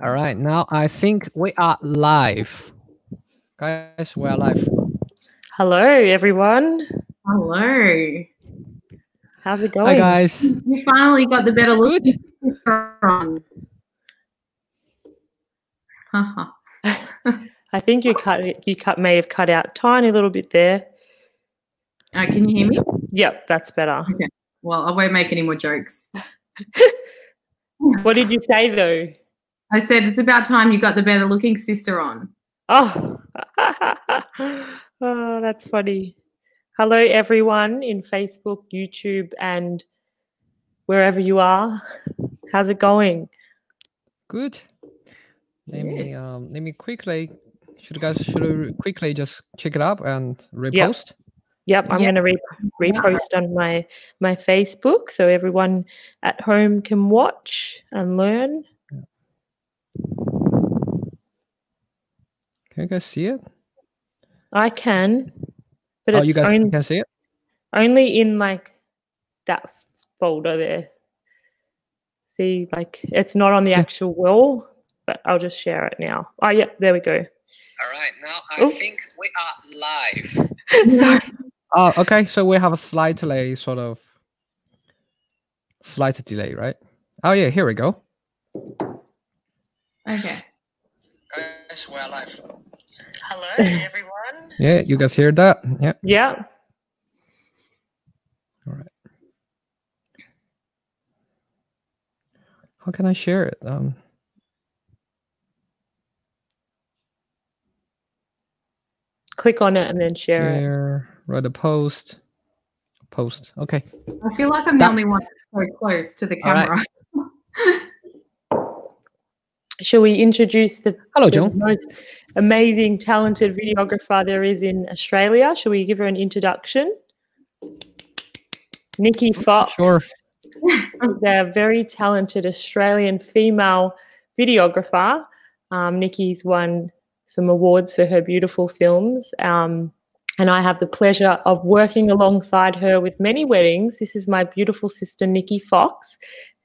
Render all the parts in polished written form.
All right, now I think we are live. Guys, we are live. Hello, everyone. Hello. How's it going? Hi, guys. You finally got the better look Good. on. I think you may have cut out a tiny little bit there. Can you hear me? Yep, that's better. Okay. Well, I won't make any more jokes. What did you say, though? I said it's about time you got the better looking sister on. Oh, oh, that's funny. Hello, everyone in Facebook, YouTube, and wherever you are. How's it going? Good. Let me quickly. Should I quickly just check it up and repost? Yep, I'm going to repost on my Facebook so everyone at home can watch and learn. Can you guys see it? I can, but you guys can see it? Only in like that folder there. See, like it's not on the actual wall, but I'll just share it now. Oh, yeah, there we go. All right, now I think we are live. Sorry. Oh, okay. So we have a slight delay, right? Oh yeah, here we go. Okay. Guys, we are live. Hello, everyone. Yeah, you guys hear that? Yeah. Yeah. All right. How can I share it? Click on it and then share it. Write a post. Post. Okay. I feel like I'm the only one so close to the camera. Right. Shall we introduce the most amazing, talented videographer there is in Australia? Shall we give her an introduction? Nikki Fox. Sure. Is a very talented Australian female videographer. Nikki's won some awards for her beautiful films. And I have the pleasure of working alongside her with many weddings. This is my beautiful sister, Nikki Fox.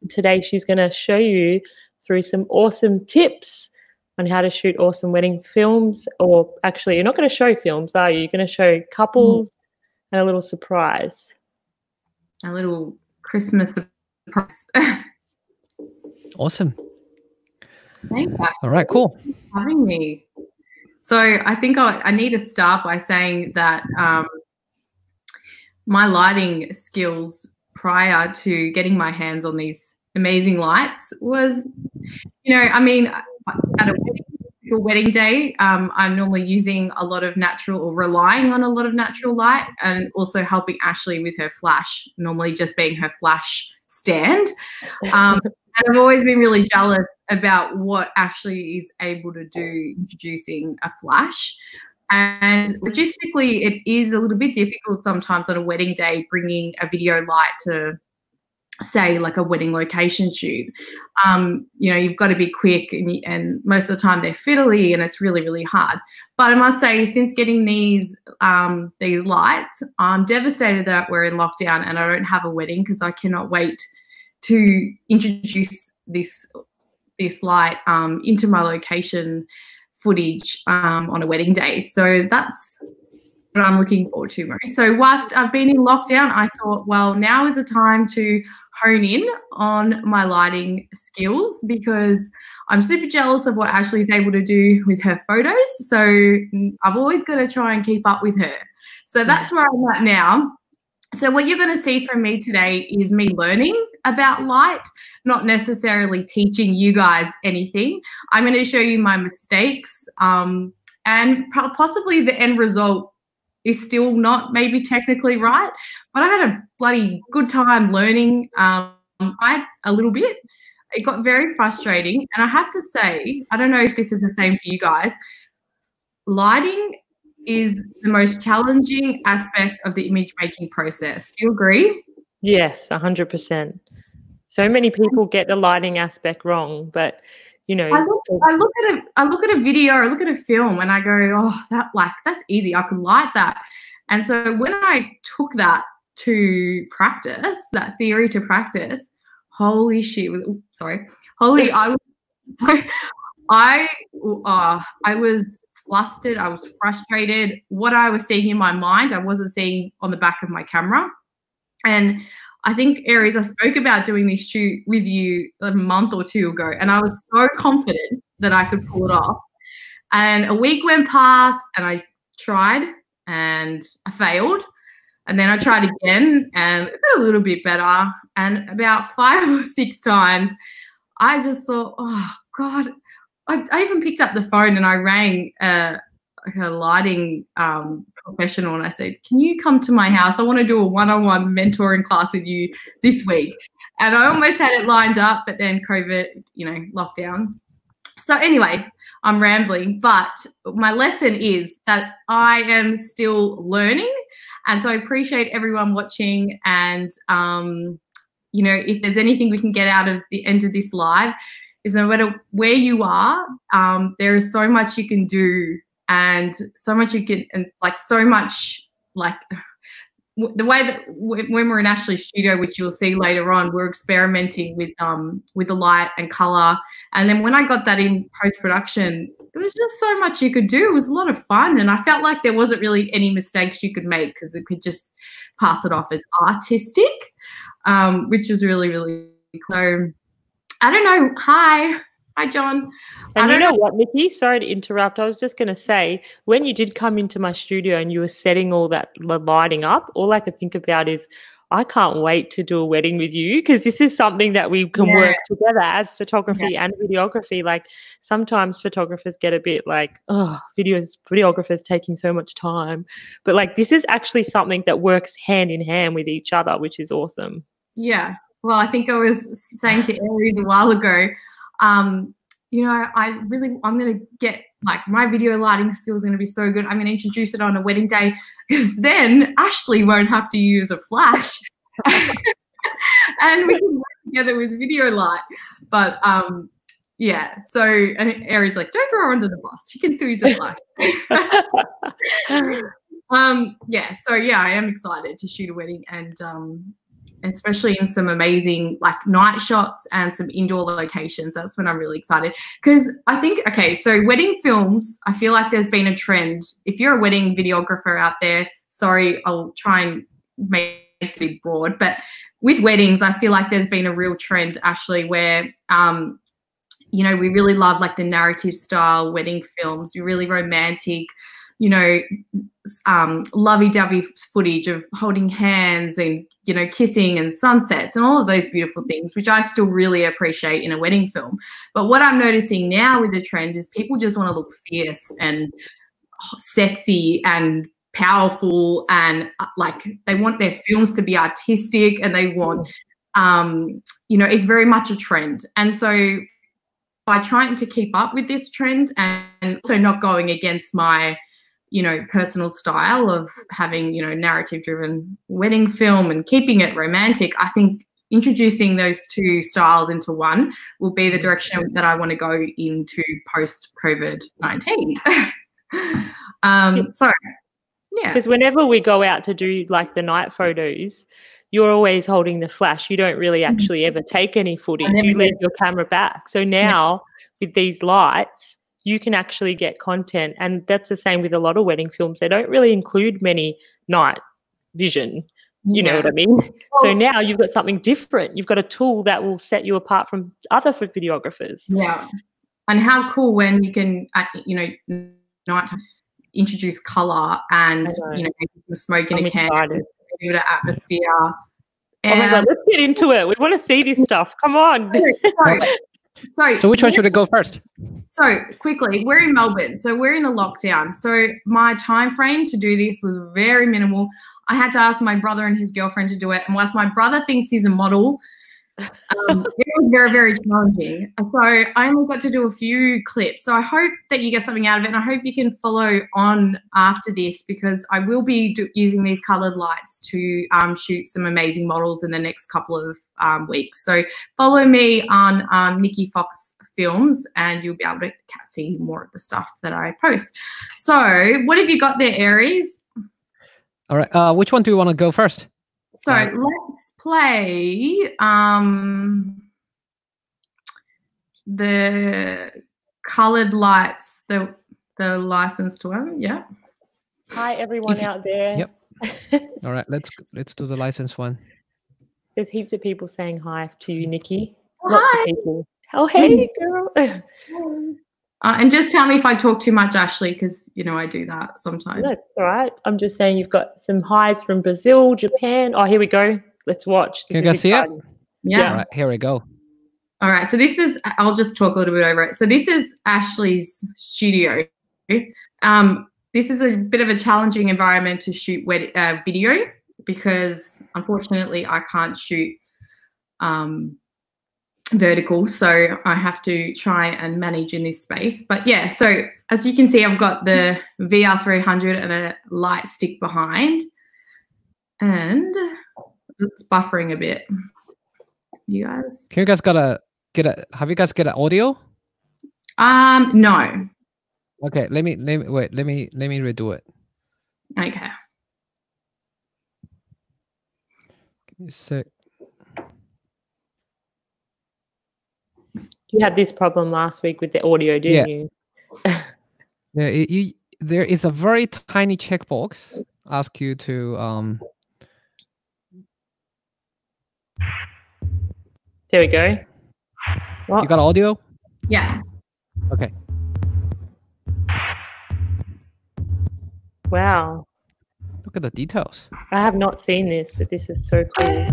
And today she's going to show you through some awesome tips on how to shoot awesome wedding films. Or actually, you're not going to show films, are you? You're going to show couples and a little surprise. A little Christmas surprise. Awesome. Thanks. All right, cool. Thanks for having me. So I think I need to start by saying that my lighting skills prior to getting my hands on these amazing lights was, I mean, at a wedding day, I'm normally using a lot of natural or relying on a lot of natural light and also helping Ashley with her flash, normally just being her flash stand. And I've always been really jealous about what Ashley is able to do introducing a flash. And logistically, it is a little bit difficult sometimes on a wedding day bringing a video light to, say, like a wedding location shoot. You've got to be quick and most of the time they're fiddly and it's really, really hard. But I must say, since getting these lights, I'm devastated that we're in lockdown and I don't have a wedding because I cannot wait to introduce this light into my location footage on a wedding day. So that's what I'm looking forward to most. So whilst I've been in lockdown, I thought, well, now is the time to hone in on my lighting skills because I'm super jealous of what Ashley's able to do with her photos. So I've always got to try and keep up with her. So that's where I'm at now. So what you're going to see from me today is me learning about light, not necessarily teaching you guys anything. I'm going to show you my mistakes and possibly the end result is still not maybe technically right, but I had a bloody good time learning a little bit. It got very frustrating. And I have to say, I don't know if this is the same for you guys, lighting is the most challenging aspect of the image making process. Do you agree? Yes, 100%. So many people get the lighting aspect wrong, but I look at a video or look at a film and I go, oh, that's easy. I could light that. And so when I took that to practice, that theory to practice, I I was flustered. I was frustrated. What I was seeing in my mind, I wasn't seeing on the back of my camera. And I think, Aries, I spoke about doing this shoot with you a month or two ago, and I was so confident that I could pull it off. And a week went past, and I tried, and I failed. And then I tried again, and it got a little bit better. And about 5 or 6 times, I just thought, oh, God. I even picked up the phone and I rang a lighting professional, and I said, can you come to my house? I want to do a one-on-one mentoring class with you this week. And I almost had it lined up, but then COVID, lockdown. So anyway, I'm rambling, but my lesson is that I am still learning. And so I appreciate everyone watching. And, if there's anything we can get out of the end of this live, is no matter where you are, there is so much you can do, and so much you can, and so much the way that when we're in Ashley's studio, which you'll see later on, we're experimenting with the light and color. And then when I got that in post-production, it was just so much you could do. It was a lot of fun, and I felt like there wasn't really any mistakes you could make, because it could just pass it off as artistic, which was really, really cool. I don't know. Hi, John. And you know what, Nikki? Sorry to interrupt. I was just going to say, when you did come into my studio and you were setting all that lighting up, all I could think about is, I can't wait to do a wedding with you, because this is something that we can work together as photography and videography. Like, sometimes photographers get a bit like, oh, videographers taking so much time. But this is actually something that works hand in hand with each other, which is awesome. Yeah. Well, I think I was saying to Aries a while ago, I'm going to get, my video lighting skills are going to be so good. I'm going to introduce it on a wedding day, because then Ashley won't have to use a flash. And we can work together with video light. But, so, and Aries like, don't throw her under the bus. She can still use a flash. I am excited to shoot a wedding, and especially in some amazing night shots and some indoor locations. That's when I'm really excited, because I think, so wedding films, I feel like there's been a trend. If you're a wedding videographer out there, sorry, I'll try and make it be broad, but with weddings, I feel like there's been a real trend, Ashley, where we really love the narrative style wedding films, really romantic, lovey-dovey footage of holding hands and, kissing and sunsets and all of those beautiful things, which I still really appreciate in a wedding film. But what I'm noticing now with the trend is people just want to look fierce and sexy and powerful, and they want their films to be artistic, and they want, it's very much a trend. And so by trying to keep up with this trend, and also not going against my personal style of having, narrative-driven wedding film and keeping it romantic, I think introducing those two styles into one will be the direction that I want to go into post-COVID-19. Because whenever we go out to do the night photos, you're always holding the flash. You don't really actually ever take any footage. You leave your camera back. So now with these lights, you can actually get content. And that's the same with a lot of wedding films. They don't really include many night vision. You know what I mean? So now you've got something different. You've got a tool that will set you apart from other videographers. Yeah. And how cool when you can, night introduce color and, smoke in a can, give it an atmosphere. And, oh my God, let's get into it. We want to see this stuff. Come on. So which one should I go first? So quickly, we're in Melbourne, so we're in a lockdown. So my time frame to do this was very minimal. I had to ask my brother and his girlfriend to do it. And whilst my brother thinks he's a model, it was very, very challenging. So I only got to do a few clips. So I hope that you get something out of it, and I hope you can follow on after this, because I will be using these coloured lights to shoot some amazing models in the next couple of weeks. So follow me on Nikki Fox Films, and you'll be able to see more of the stuff that I post. So what have you got there, Aries? All right. Which one do you want to go first? So let's play the colored lights, the licensed one. Yeah. Hi, everyone out there. Yep. All right, let's do the license one. There's heaps of people saying hi to you, Nikki. Oh, Lots hi. of people. Oh, hey, girl. And just tell me if I talk too much, Ashley, because you know I do that sometimes. That's all right. I'm just saying you've got some highs from Brazil, Japan. Oh, here we go. Let's watch. Can you guys see it? Yeah. All right, here we go. All right. So this is. I'll just talk a little bit over it. So this is Ashley's studio. This is a bit of a challenging environment to shoot video because unfortunately I can't shoot vertical, so I have to try and manage in this space. But yeah, so as you can see, I've got the VR300 and a light stick behind, and it's buffering a bit. You guys? Can you guys have you guys get an audio? No. Okay, let me redo it. Okay. Give me a sec. You had this problem last week with the audio, didn't you? Yeah, there is a very tiny checkbox ask you to There we go. What? You got audio? Yeah. Okay. Wow. Look at the details. I have not seen this, but this is so cool.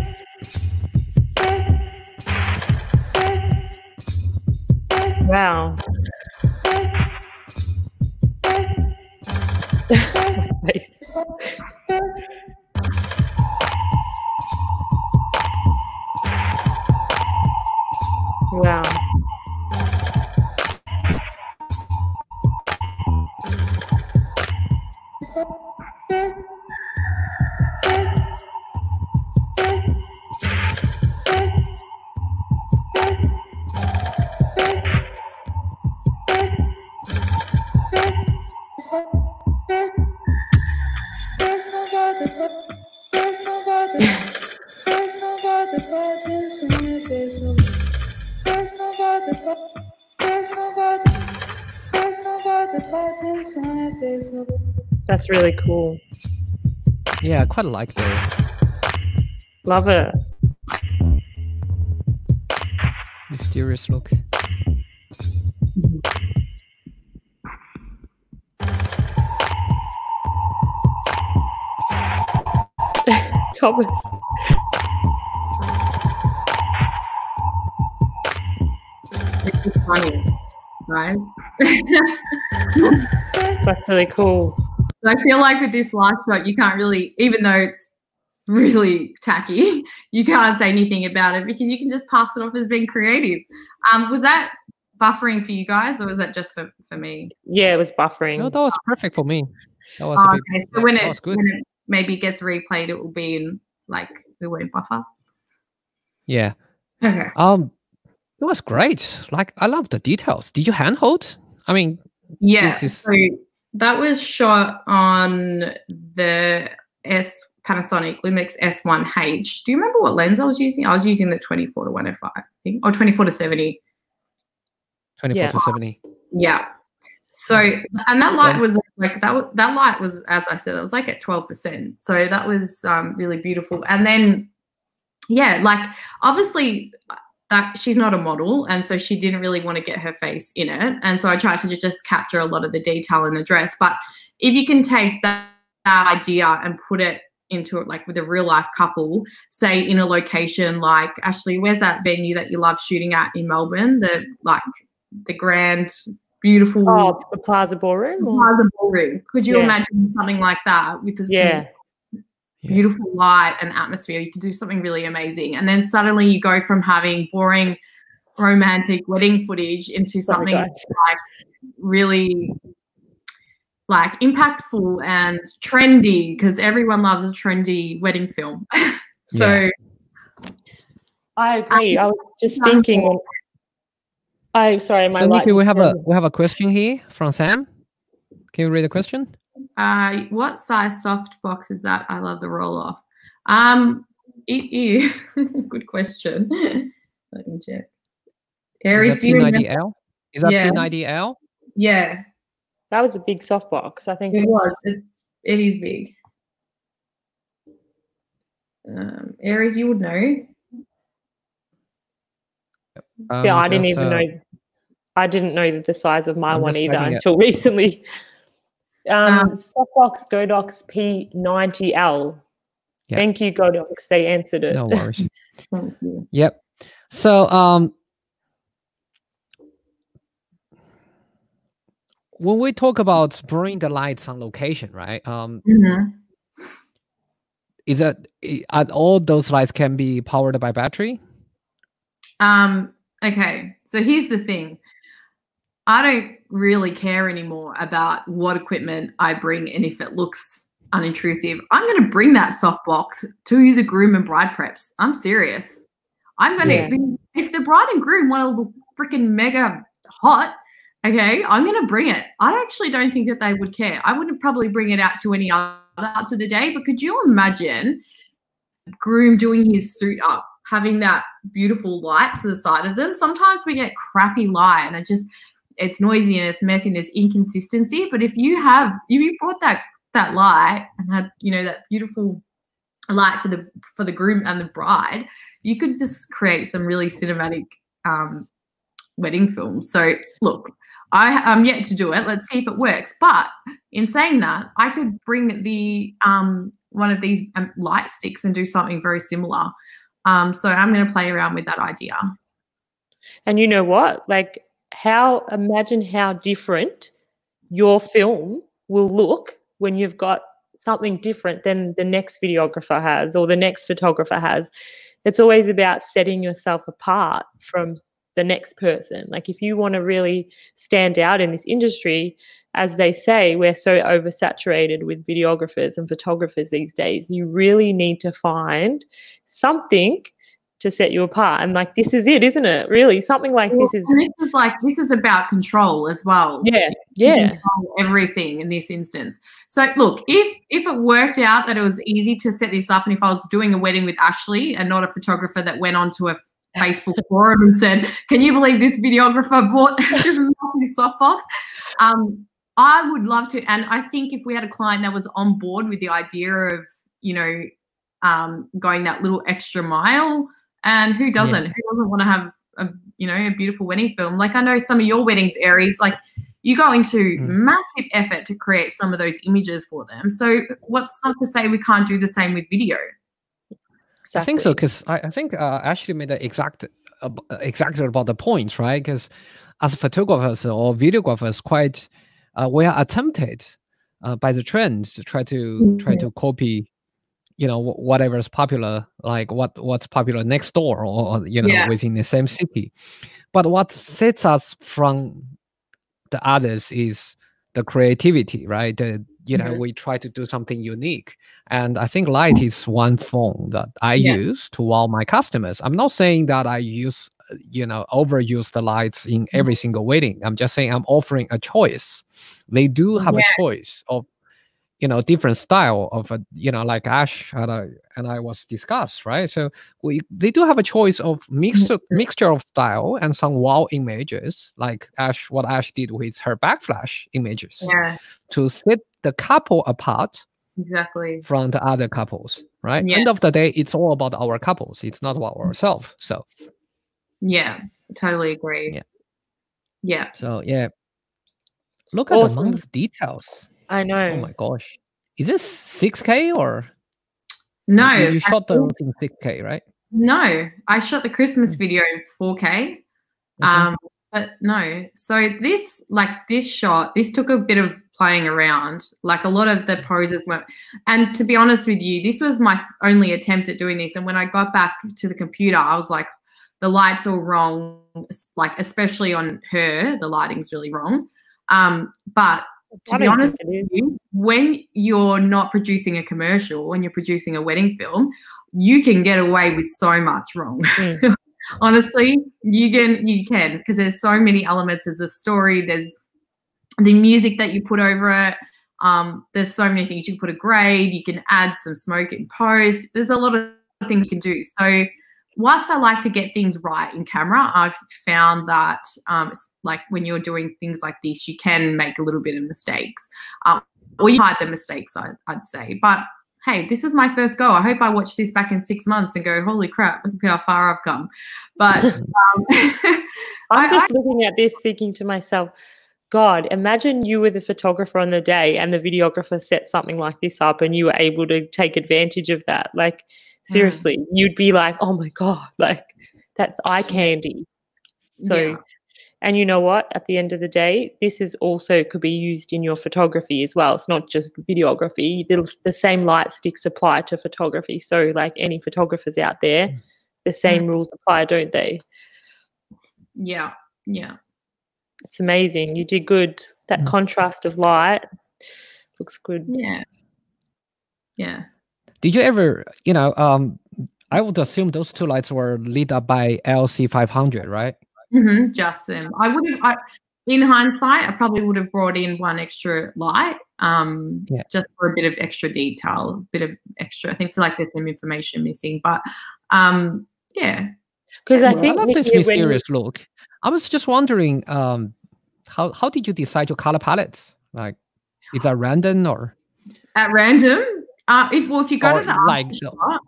Wow. My face. Wow. That's really cool. Yeah, I quite like that. Love it. Mysterious look. Thomas. This is funny, guys. That's really cool. So I feel like with this last shot, you can't really, even though it's really tacky, you can't say anything about it because you can just pass it off as being creative. Was that buffering for you guys, or was that just for me? Yeah, it was buffering. No, that was perfect for me. That was Okay. So when was good. when it maybe gets replayed, it will be in like it won't buffer. Yeah. Okay. It was great. Like, I love the details. Did you handhold? I mean, Yeah. this is... So that was shot on the Panasonic Lumix S1H. Do you remember what lens I was using? I was using the 24 to 105, I think, or 24 to 70. 24 to 70. Yeah. So, and that light was like that light was, as I said, it was like at 12%. So that was really beautiful. And then, yeah, like obviously that she's not a model, and so she didn't really want to get her face in it. And so I tried to just capture a lot of the detail in the dress. But if you can take that idea and put it into it, like with a real life couple, say in a location like, Ashley, where's that venue that you love shooting at in Melbourne? The grand, beautiful the Plaza Ballroom. Plaza Ballroom. Could you imagine something like that with the beautiful light and atmosphere? You could do something really amazing. And then suddenly you go from having boring romantic wedding footage into something like really like impactful and trendy, because everyone loves a trendy wedding film. So I agree. I was just thinking. Sorry, my light. Nikki, we have a question here from Sam. Can you read the question? What size soft box is that? I love the roll off. Good question. Let me check. Is that 290L? Is that Yeah. P90L? Yeah, That was a big softbox. I think it it's was. It is big. Aries, you would know. See, I didn't Just, even know. I didn't know the size of my I'm one just either typing it. until recently. Softbox Godox P90L. Yeah. Thank you, Godox. They answered it. No worries. Thank you. Yep. So when we talk about bring the lights on location, right? Mhm. Is that all those lights can be powered by battery? Okay, so here's the thing. I don't really care anymore about what equipment I bring and if it looks unintrusive. I'm going to bring that softbox to the groom and bride preps. I'm serious. I'm going to, if the bride and groom want to look freaking mega hot, okay, I'm going to bring it. I actually don't think that they would care. I wouldn't probably bring it out to any other parts of the day, but could you imagine groom doing his suit up, having that beautiful light to the side of them? Sometimes we get crappy light and it's noisy and it's messy and there's inconsistency. But if you brought that light and had, that beautiful light for the groom and the bride, you could just create some really cinematic wedding films. So look, I'm yet to do it. Let's see if it works. But in saying that, I could bring the one of these light sticks and do something very similar. So I'm going to play around with that idea. And you know what? Like, imagine how different your film will look when you've got something different than the next videographer has or the next photographer has. It's always about setting yourself apart from the next person. Like, if you want to really stand out in this industry, as they say, we're so oversaturated with videographers and photographers these days. You really need to find something to set you apart. And like, this is it, isn't it? Really, something like this is. This is about control as well. Yeah. Control everything in this instance. So look, if it worked out that it was easy to set this up, and if I was doing a wedding with Ashley and not a photographer that went onto a Facebook forum and said, "Can you believe this videographer bought this softbox?" I would love to, and I think if we had a client that was on board with the idea of going that little extra mile, and who doesn't? Who doesn't want to have a beautiful wedding film? Like, I know some of your weddings, Aries, like you go into massive effort to create some of those images for them. So what's not to say we can't do the same with video? Exactly. I think so, because I think Ashley made exactly about the points, right? Because as photographers or videographers, quite we are tempted by the trends to try to copy, whatever is popular, like what's popular next door or within the same city. But what sets us from the others is the creativity, right? We try to do something unique. And I think light is one form that I use to wow my customers. I'm not saying that I use, overuse the lights in every single wedding. I'm just saying I'm offering a choice. They do have a choice of, different style of, like Ash and I was discussed, right? So they do have a choice of mixture of style and some wow images, like what Ash did with her backflash images, to set the couple apart from the other couples, right? End of the day, it's all about our couples. It's not about ourselves. So totally agree. So look at the amount of details. I know. Oh my gosh. Is this 6K or? No. You shot the in 6K, right? No, I shot the Christmas video in 4K. But no. So this shot, this took a bit of playing around. Like, a lot of the poses weren't. And to be honest with you, this was my only attempt at doing this. And when I got back to the computer, I was like, the light's all wrong. Like, especially on her, the lighting's really wrong. But to be honest with you, when you're not producing a commercial, when you're producing a wedding film, you can get away with so much wrong. Honestly, you can, because there's so many elements. There's the story, there's the music that you put over it. There's so many things. You can put a grade, you can add some smoke in post. There's a lot of things you can do. So whilst I like to get things right in camera, I've found that like when you're doing things like this, you can make a little bit of mistakes, or you hide the mistakes, I'd say. But hey, this is my first go. I hope I watch this back in 6 months and go, holy crap, look how far I've come. But I'm just looking at this thinking to myself, God, imagine you were the photographer on the day and the videographer set something like this up and you were able to take advantage of that. Like, seriously, you'd be like, oh my God, like that's eye candy. So, and you know what? At the end of the day, this is also could be used in your photography as well. It's not just videography. The same light sticks apply to photography. So like any photographers out there, the same rules apply, don't they? Yeah. Yeah. It's amazing. You did good. That contrast of light looks good. Yeah. Yeah. Did you ever, I would assume those two lights were lit up by LC500, right? Just them. In hindsight, I probably would have brought in one extra light, just for a bit of extra detail, a bit of extra. I think feel like there's some information missing, but yeah. Because I love this mysterious look. I was just wondering, how did you decide your color palettes? Like, is that random or? At random? If you go to the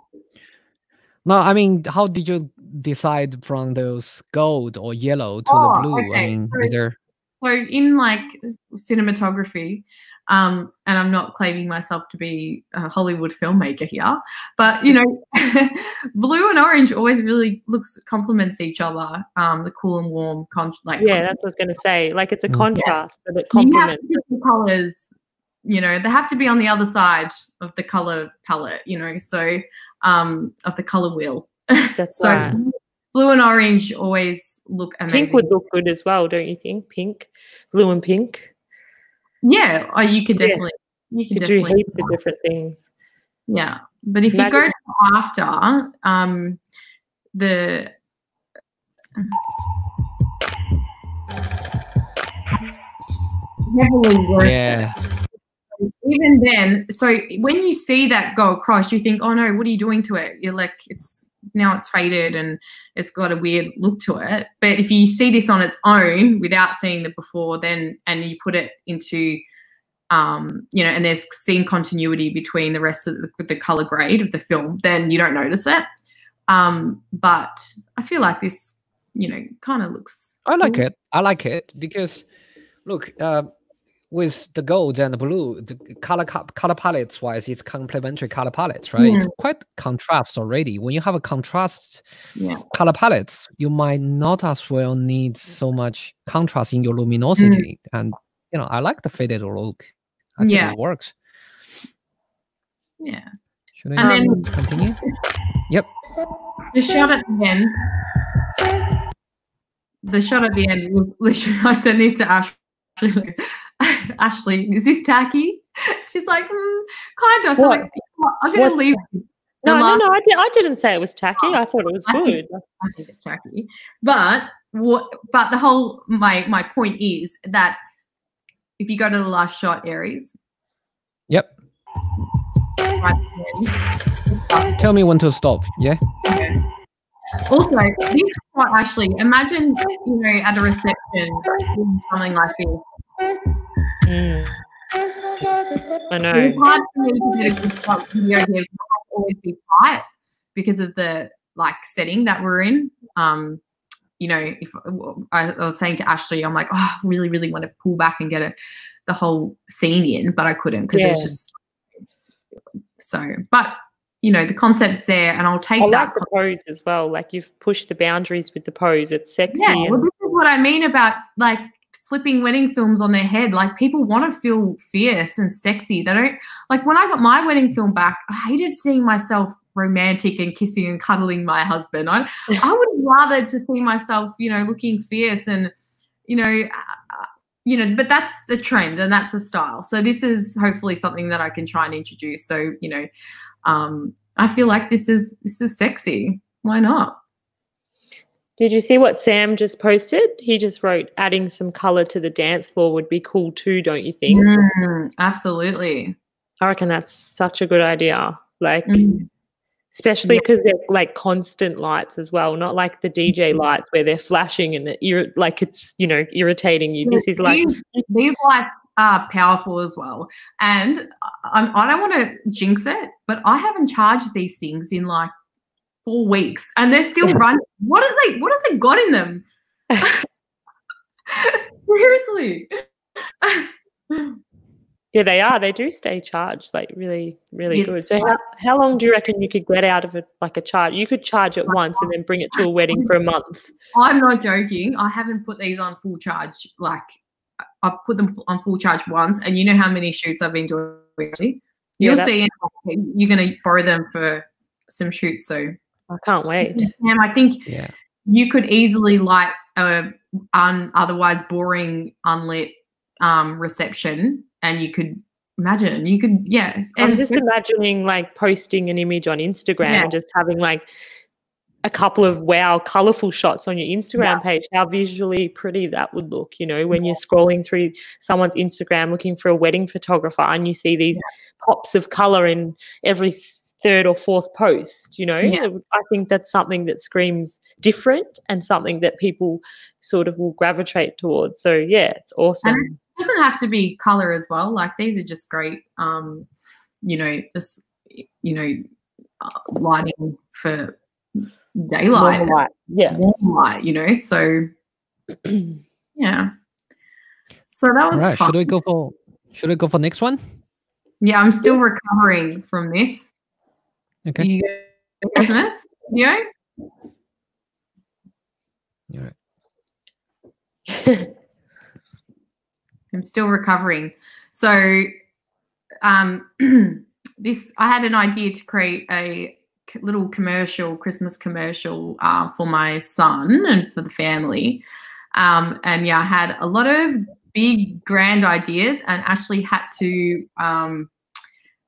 no, I mean, how did you decide from those gold or yellow to the blue? Okay. I mean, so in like cinematography, and I'm not claiming myself to be a Hollywood filmmaker here, but blue and orange always really complements each other. The cool and warm, that's what I was going to say. Like it's a contrast, but it complements. The colors. They have to be on the other side of the color palette, so of the color wheel. That's so right. Blue and orange always look amazing. Pink would look good as well, don't you think? Pink, blue and pink. Yeah, you could definitely. You could do heaps of different things. Yeah, but if you go to after the. Yeah. Even then, so when you see that go across, you think, oh no, what are you doing to it? You're like, it's faded and it's got a weird look to it. But if you see this on its own without seeing the before, and you put it into, and there's scene continuity between the rest of the color grade of the film, then you don't notice it. But I feel like this, kind of looks. I like it. I like it because, look, with the gold and the blue, the color palettes wise, it's complementary color palettes, right? It's quite contrast already. When you have a contrast color palettes, you might not as well need so much contrast in your luminosity. And I like the faded look. I think it works. Yeah. Should I continue? Yep. The shot at the end. The shot at the end was literally, I sent this to Ashley. Ashley, is this tacky? She's like, kind of. So I'm going to leave. No, I didn't say it was tacky. I thought it was good. I think it's tacky. But the whole, my point is that if you go to the last shot, Aries. Yep. Tell me when to stop, yeah? Okay. Also, this shot, Ashley, imagine, at a reception, something like this. I know. It's hard for me to get a good shot video here because I have to always be tight because of the setting that we're in. If I was saying to Ashley, I'm like, oh, I really, really want to pull back and get the whole scene in, but I couldn't because it was just so. But the concept's there, and I'll take that. I like the pose as well. Like you've pushed the boundaries with the pose. It's sexy. Yeah, well, this is what I mean about flipping wedding films on their head. Like people want to feel fierce and sexy. They don't when I got my wedding film back, I hated seeing myself romantic and kissing and cuddling my husband. I would rather to see myself, looking fierce and, but that's the trend and that's the style. So this is hopefully something that I can try and introduce. So, I feel like this is sexy. Why not? Did you see what Sam just posted? He just wrote, adding some colour to the dance floor would be cool too, don't you think? Absolutely. I reckon that's such a good idea. especially because they're like constant lights as well, not like the DJ lights where they're flashing and it's irritating you. This is like these lights are powerful as well, and I don't want to jinx it, but I haven't charged these things in like 4 weeks, and they're still running. What have they got in them? Seriously. Yeah, they are. They do stay charged, like really, really good. So how long do you reckon you could get out of it, like a charge? You could charge it once and then bring it to a wedding for a month. I'm not joking. I haven't put these on full charge. Like, I've put them on full charge once, and you know how many shoots I've been doing. You'll see. You're going to borrow them for some shoots. So I can't wait. And I think you could easily light an otherwise boring unlit reception, and you could imagine. I'm just imagining like posting an image on Instagram and just having like a couple of colourful shots on your Instagram page, how visually pretty that would look, when you're scrolling through someone's Instagram looking for a wedding photographer and you see these pops of colour in every third or fourth post, I think that's something that screams different and something that people sort of will gravitate towards. So, yeah, it's awesome. And it doesn't have to be colour as well. Like, these are just great, lighting for daylight. Normal light. Yeah. Normal light, so yeah. So that was fun. Should we go for next one? Yeah, I'm still recovering from this. Okay. You go Christmas video? All right. I'm still recovering. So I had an idea to create a little Christmas commercial for my son and for the family. I had a lot of big, grand ideas, and Ashley had to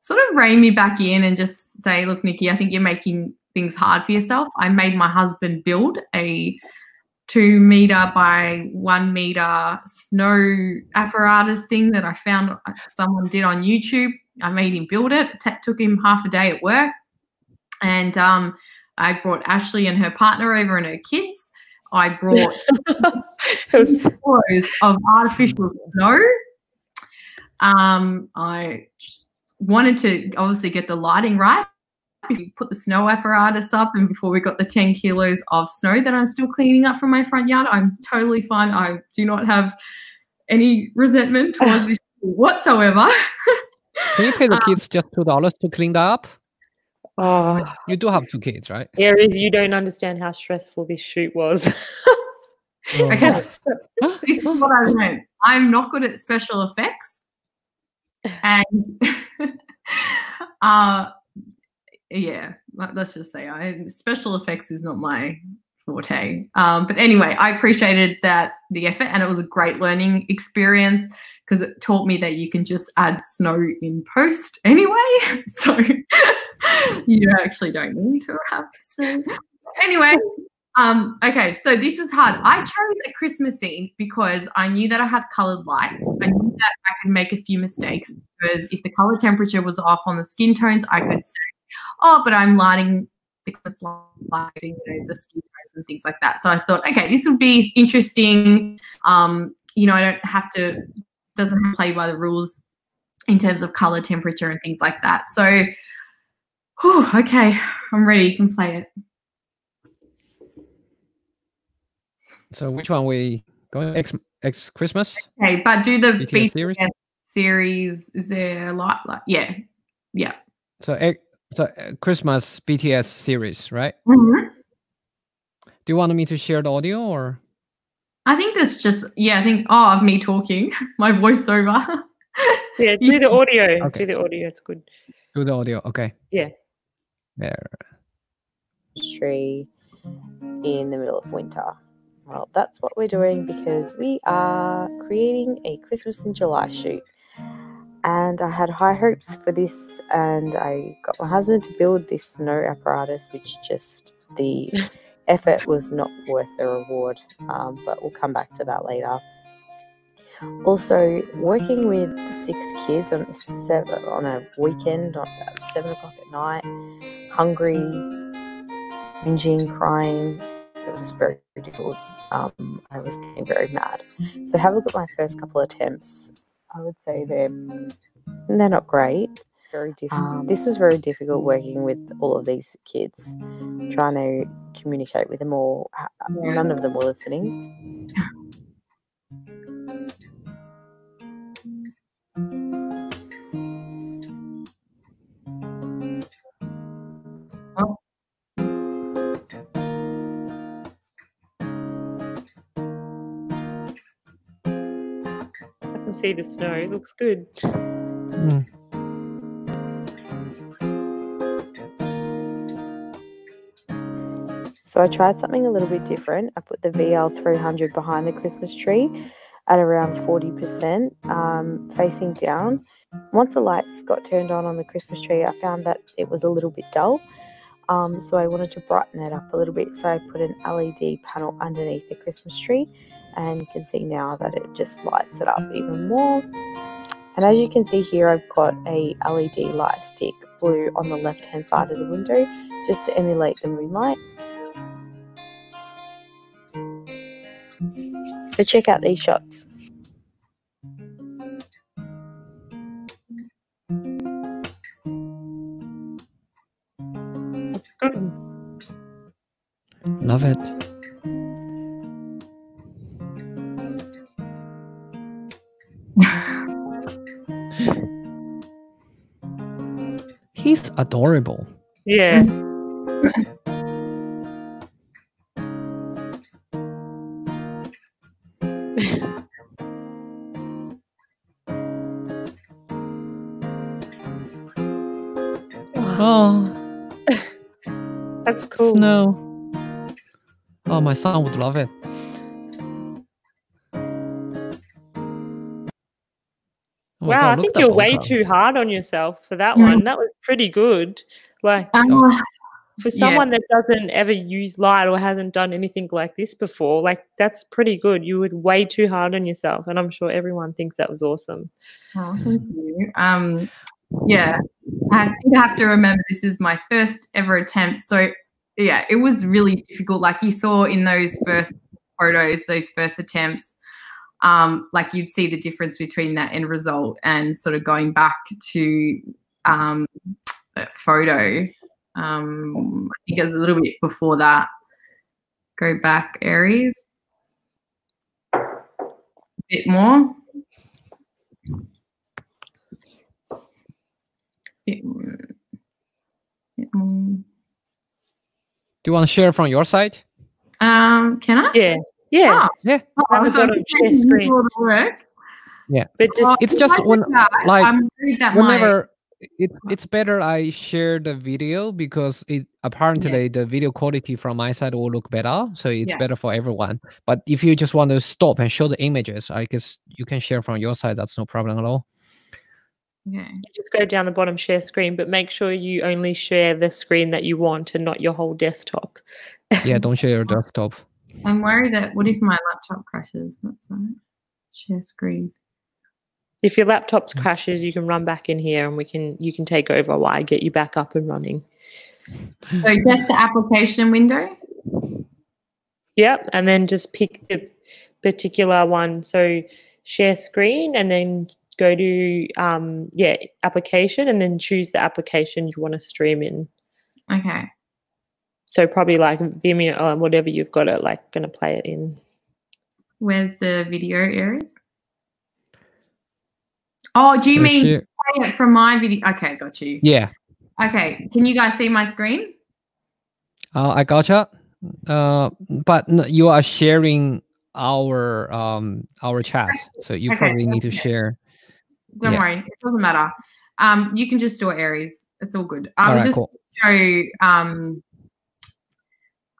sort of rein me back in and just say, look, Nikki, I think you're making things hard for yourself. I made my husband build a 2 meter by 1 meter snow apparatus thing that I found someone did on YouTube. I made him build it. It took him half a day at work. And I brought Ashley and her partner over and her kids. I brought kilos of artificial snow. I wanted to obviously get the lighting right. We put the snow apparatus up, and before we got the 10 kilos of snow that I'm still cleaning up from my front yard, I'm totally fine. I do not have any resentment towards this whatsoever. Can you pay the kids just $2 to clean that up? Oh, you do have 2 kids, right? Aries, you don't understand how stressful this shoot was. Okay, this is what I learned. I'm not good at special effects, and let's just say special effects is not my forte. But anyway, I appreciated the effort, and it was a great learning experience because it taught me that you can just add snow in post anyway. So you actually don't need to have snow. Anyway, okay, so this was hard. I chose a Christmas scene because I knew that I had coloured lights. I knew that I could make a few mistakes because if the colour temperature was off on the skin tones, I could say, oh, but I'm lighting the Christmas lighting, the skin tones and things like that. So I thought, okay, this would be interesting. I don't have to, doesn't have to play by the rules in terms of colour temperature and things like that. So, okay, I'm ready. You can play it. So which one we going? X Christmas? Okay, but do the BTS series. Is there a lot? Yeah. So Christmas BTS series, right? Mm-hmm. Do you want me to share the audio or? I think that's just of me talking, my voiceover. Yeah, do the audio. Okay. Do the audio. It's good. Do the audio. Okay. Yeah. There. Tree in the middle of winter. Well, that's what we're doing because we are creating a Christmas in July shoot. And I had high hopes for this, and I got my husband to build this snow apparatus, which just the effort was not worth the reward, but we'll come back to that later. Also, working with 6 kids on a weekend at 7 o'clock at night, hungry, whinging, crying. It was just very difficult. I was getting very mad. So have a look at my first couple of attempts. I would say they're not great. Very difficult. This was very difficult working with all of these kids, trying to communicate with them all. None of them were listening. Oh. I can see the snow. It looks good. Mm. So I tried something a little bit different. I put the VL300 behind the Christmas tree at around 40%, facing down. Once the lights got turned on the Christmas tree, I found that it was a little bit dull. So I wanted to brighten that up a little bit. So I put an LED panel underneath the Christmas tree, and you can see now that it just lights it up even more. And as you can see here, I've got a LED light stick blue on the left-hand side of the window just to emulate the moonlight. So check out these shots. That's good. Love it. He's adorable. Yeah. Oh, That's cool. snow. Oh, my son would love it. Oh my Wow, God, I look think at the you're bokeh. way too hard on yourself for that Yeah. one. That was pretty good. Like for someone that doesn't ever use light or hasn't done anything like this before, like that's pretty good. You were way too hard on yourself, and I'm sure everyone thinks that was awesome. Oh, thank you. Yeah, I think I have to remember this is my first ever attempt. So yeah, it was really difficult. Like you saw in those first photos, those first attempts, like you'd see the difference between that end result and sort of going back to that photo. I think it was a little bit before that. Go back, Aries. A bit more. Bit more. Do you want to share from your side? Can I? Yeah. Yeah. Oh, Yeah. I was on share screen. Work. Yeah. But just It's just when, like, I'm worried that whenever it's better I share the video because it apparently the video quality from my side will look better, so it's better for everyone. But if you just want to stop and show the images, I guess you can share from your side. That's no problem at all. Okay. just go down the bottom share screen, but make sure you only share the screen that you want and not your whole desktop. Yeah, don't share your desktop. I'm worried that what if my laptop crashes? That's all right. Share screen. If your laptop crashes, you can run back in here and you can take over while I get you back up and running. So just the application window? Yep, and then just pick the particular one. So share screen and then go to application and then choose the application you want to stream in. Okay. So probably like Vimeo or whatever you've got it like going to play it in. Where's the video areas? Oh, do you mean play it from my video? Okay, got you. Yeah. Okay, can you guys see my screen? I gotcha. But you are sharing our chat, so you probably need to share. Don't worry, it doesn't matter. You can just store Aries. It's all good. I was just cool. show.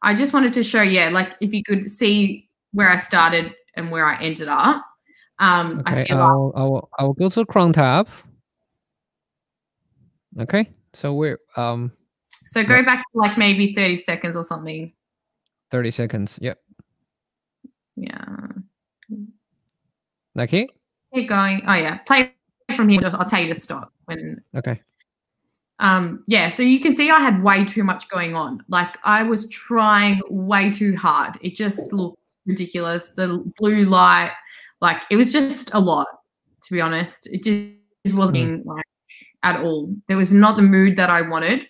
I just wanted to show, like if you could see where I started and where I ended up. Okay, I'll go to the Chrome tab. Okay, so we're So go back to like maybe 30 seconds or something. 30 seconds. Yep. Yeah. Nikki? Keep going. Oh yeah, play from here. I'll tell you to stop when. Okay. yeah, so you can see I had way too much going on. Like I was trying way too hard. It just looked ridiculous. The blue light, like it was just a lot, to be honest. It just wasn't like at all. There was not the mood that I wanted.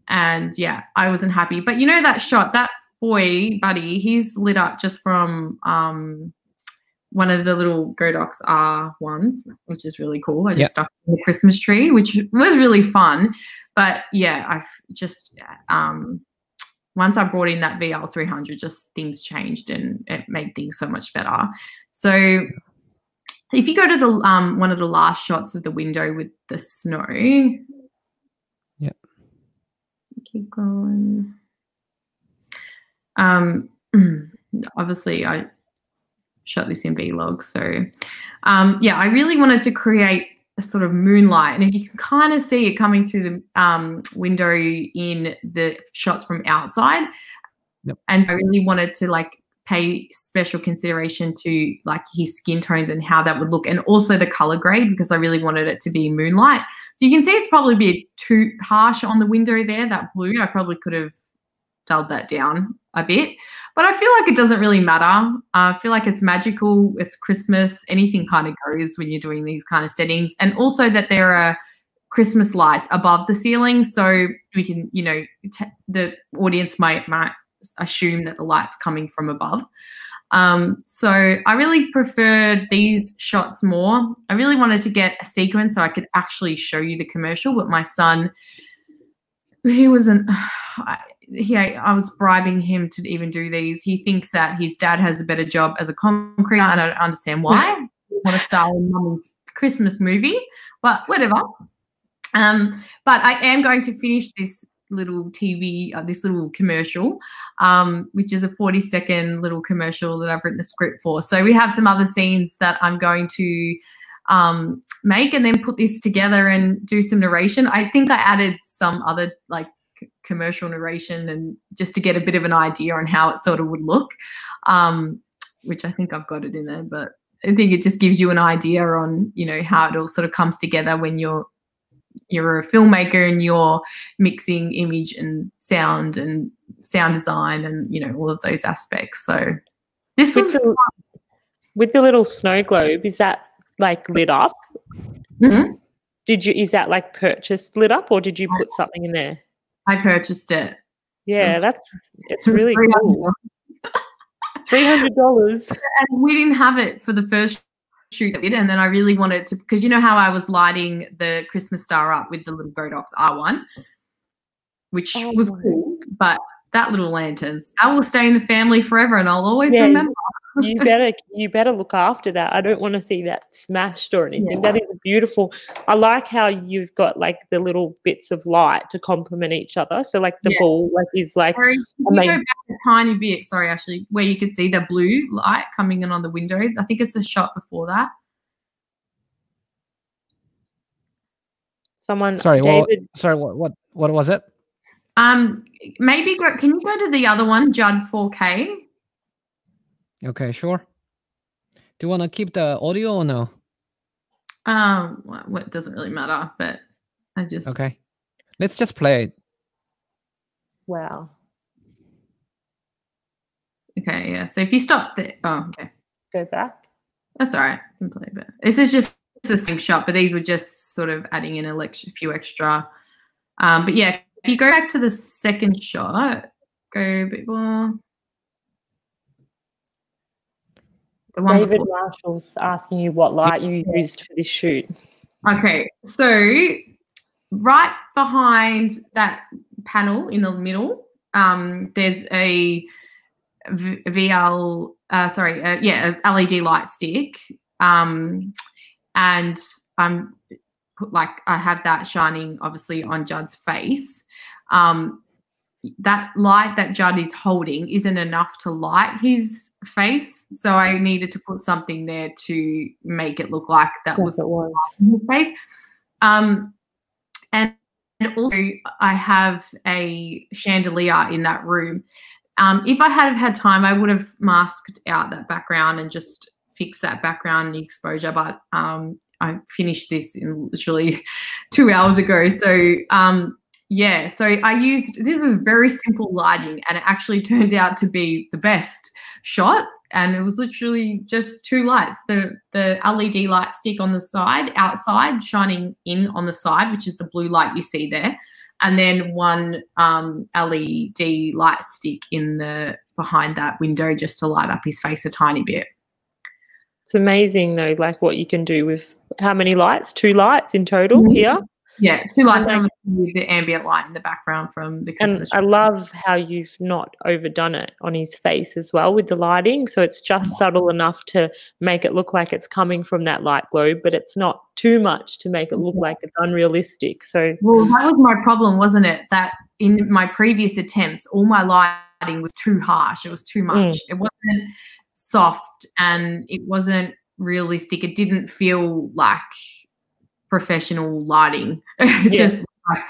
And yeah, I wasn't happy. But you know that shot, that boy, Buddy, he's lit up just from one of the little Godox R ones, which is really cool. I just stuck in the Christmas tree, which was really fun. But yeah, I've just once I brought in that VL300, just things changed and it made things so much better. So if you go to the one of the last shots of the window with the snow. Yep. Keep going. Obviously I shot this in Vlog. So yeah, I really wanted to create a sort of moonlight, and if you can kind of see it coming through the window in the shots from outside. Yep. And so I really wanted to like pay special consideration to like his skin tones and how that would look, and also the color grade, because I really wanted it to be moonlight. So you can see it's probably a bit too harsh on the window there, that blue. I probably could have dulled that down a bit, but I feel like it doesn't really matter. I feel like it's magical. It's Christmas. Anything kind of goes when you're doing these kind of settings. And also that there are Christmas lights above the ceiling, so we can, you know, the audience might assume that the light's coming from above. So I really preferred these shots more. I really wanted to get a sequence so I could actually show you the commercial, but my son, he wasn't, I was bribing him to even do these. He thinks that his dad has a better job as a concrete, and I don't understand why. I want to star in Mummy's Christmas movie, but whatever. But I am going to finish this little TV, this little commercial, which is a 40-second little commercial that I've written the script for. So we have some other scenes that I'm going to make, and then put this together and do some narration. I think I added some other like commercial narration, and just to get a bit of an idea on how it sort of would look, which I think I've got it in there, but I think it just gives you an idea on, you know, how it all sort of comes together when you're a filmmaker and you're mixing image and sound design and, you know, all of those aspects. So this was fun. With the little snow globe, is that like lit up? Mm-hmm. Is that like purchased lit up, or did you put something in there? I purchased it. Yeah, it's really cool. $300. And we didn't have it for the first shoot, and then I really wanted to, because you know how I was lighting the Christmas star up with the little Godox R1, which was cool, but that little lanterns, that will stay in the family forever, and I'll always remember. You better look after that. I don't want to see that smashed or anything. Yeah. That is beautiful. I like how you've got like the little bits of light to complement each other. So like the ball is like. Sorry, you go back a tiny bit. Sorry, Ashley, where you could see the blue light coming in on the window. I think it's a shot before that. Sorry, David. What was it? Maybe can you go to the other one, Judd 4K? Okay, sure. Do you want to keep the audio or no? Well, it doesn't really matter, but I just... Okay. Let's just play it. Wow. Okay, yeah. So if you stop there... Oh, okay. Go back. That's all right. I can play a bit. This is just the same shot, but these were just sort of adding in a few extra. But yeah, if you go back to the second shot, go a bit more... David Marshall's asking you what light you used for this shoot. Okay, so right behind that panel in the middle, there's a LED light stick, and I have that shining obviously on Judd's face. That light that Judd is holding isn't enough to light his face, so I needed to put something there to make it look like that was his face. And also I have a chandelier in that room. If I had had time, I would have masked out that background and just fixed that background exposure, but I finished this in literally 2 hours ago. So yeah, so this was very simple lighting, and it actually turned out to be the best shot. And it was literally just 2 lights, the LED light stick on the side, outside, shining in on the side, which is the blue light you see there, and then 1 LED light stick behind that window just to light up his face a tiny bit. It's amazing though, like what you can do with how many lights? 2 lights in total here. Yeah, 2 lights, and with the ambient light in the background from the Christmas tree. I love how you've not overdone it on his face as well with the lighting. So it's just subtle enough to make it look like it's coming from that light globe, but it's not too much to make it look like it's unrealistic. So, well, that was my problem, wasn't it? That in my previous attempts, all my lighting was too harsh. It was too much. It wasn't soft and it wasn't realistic. It didn't feel like professional lighting. Just like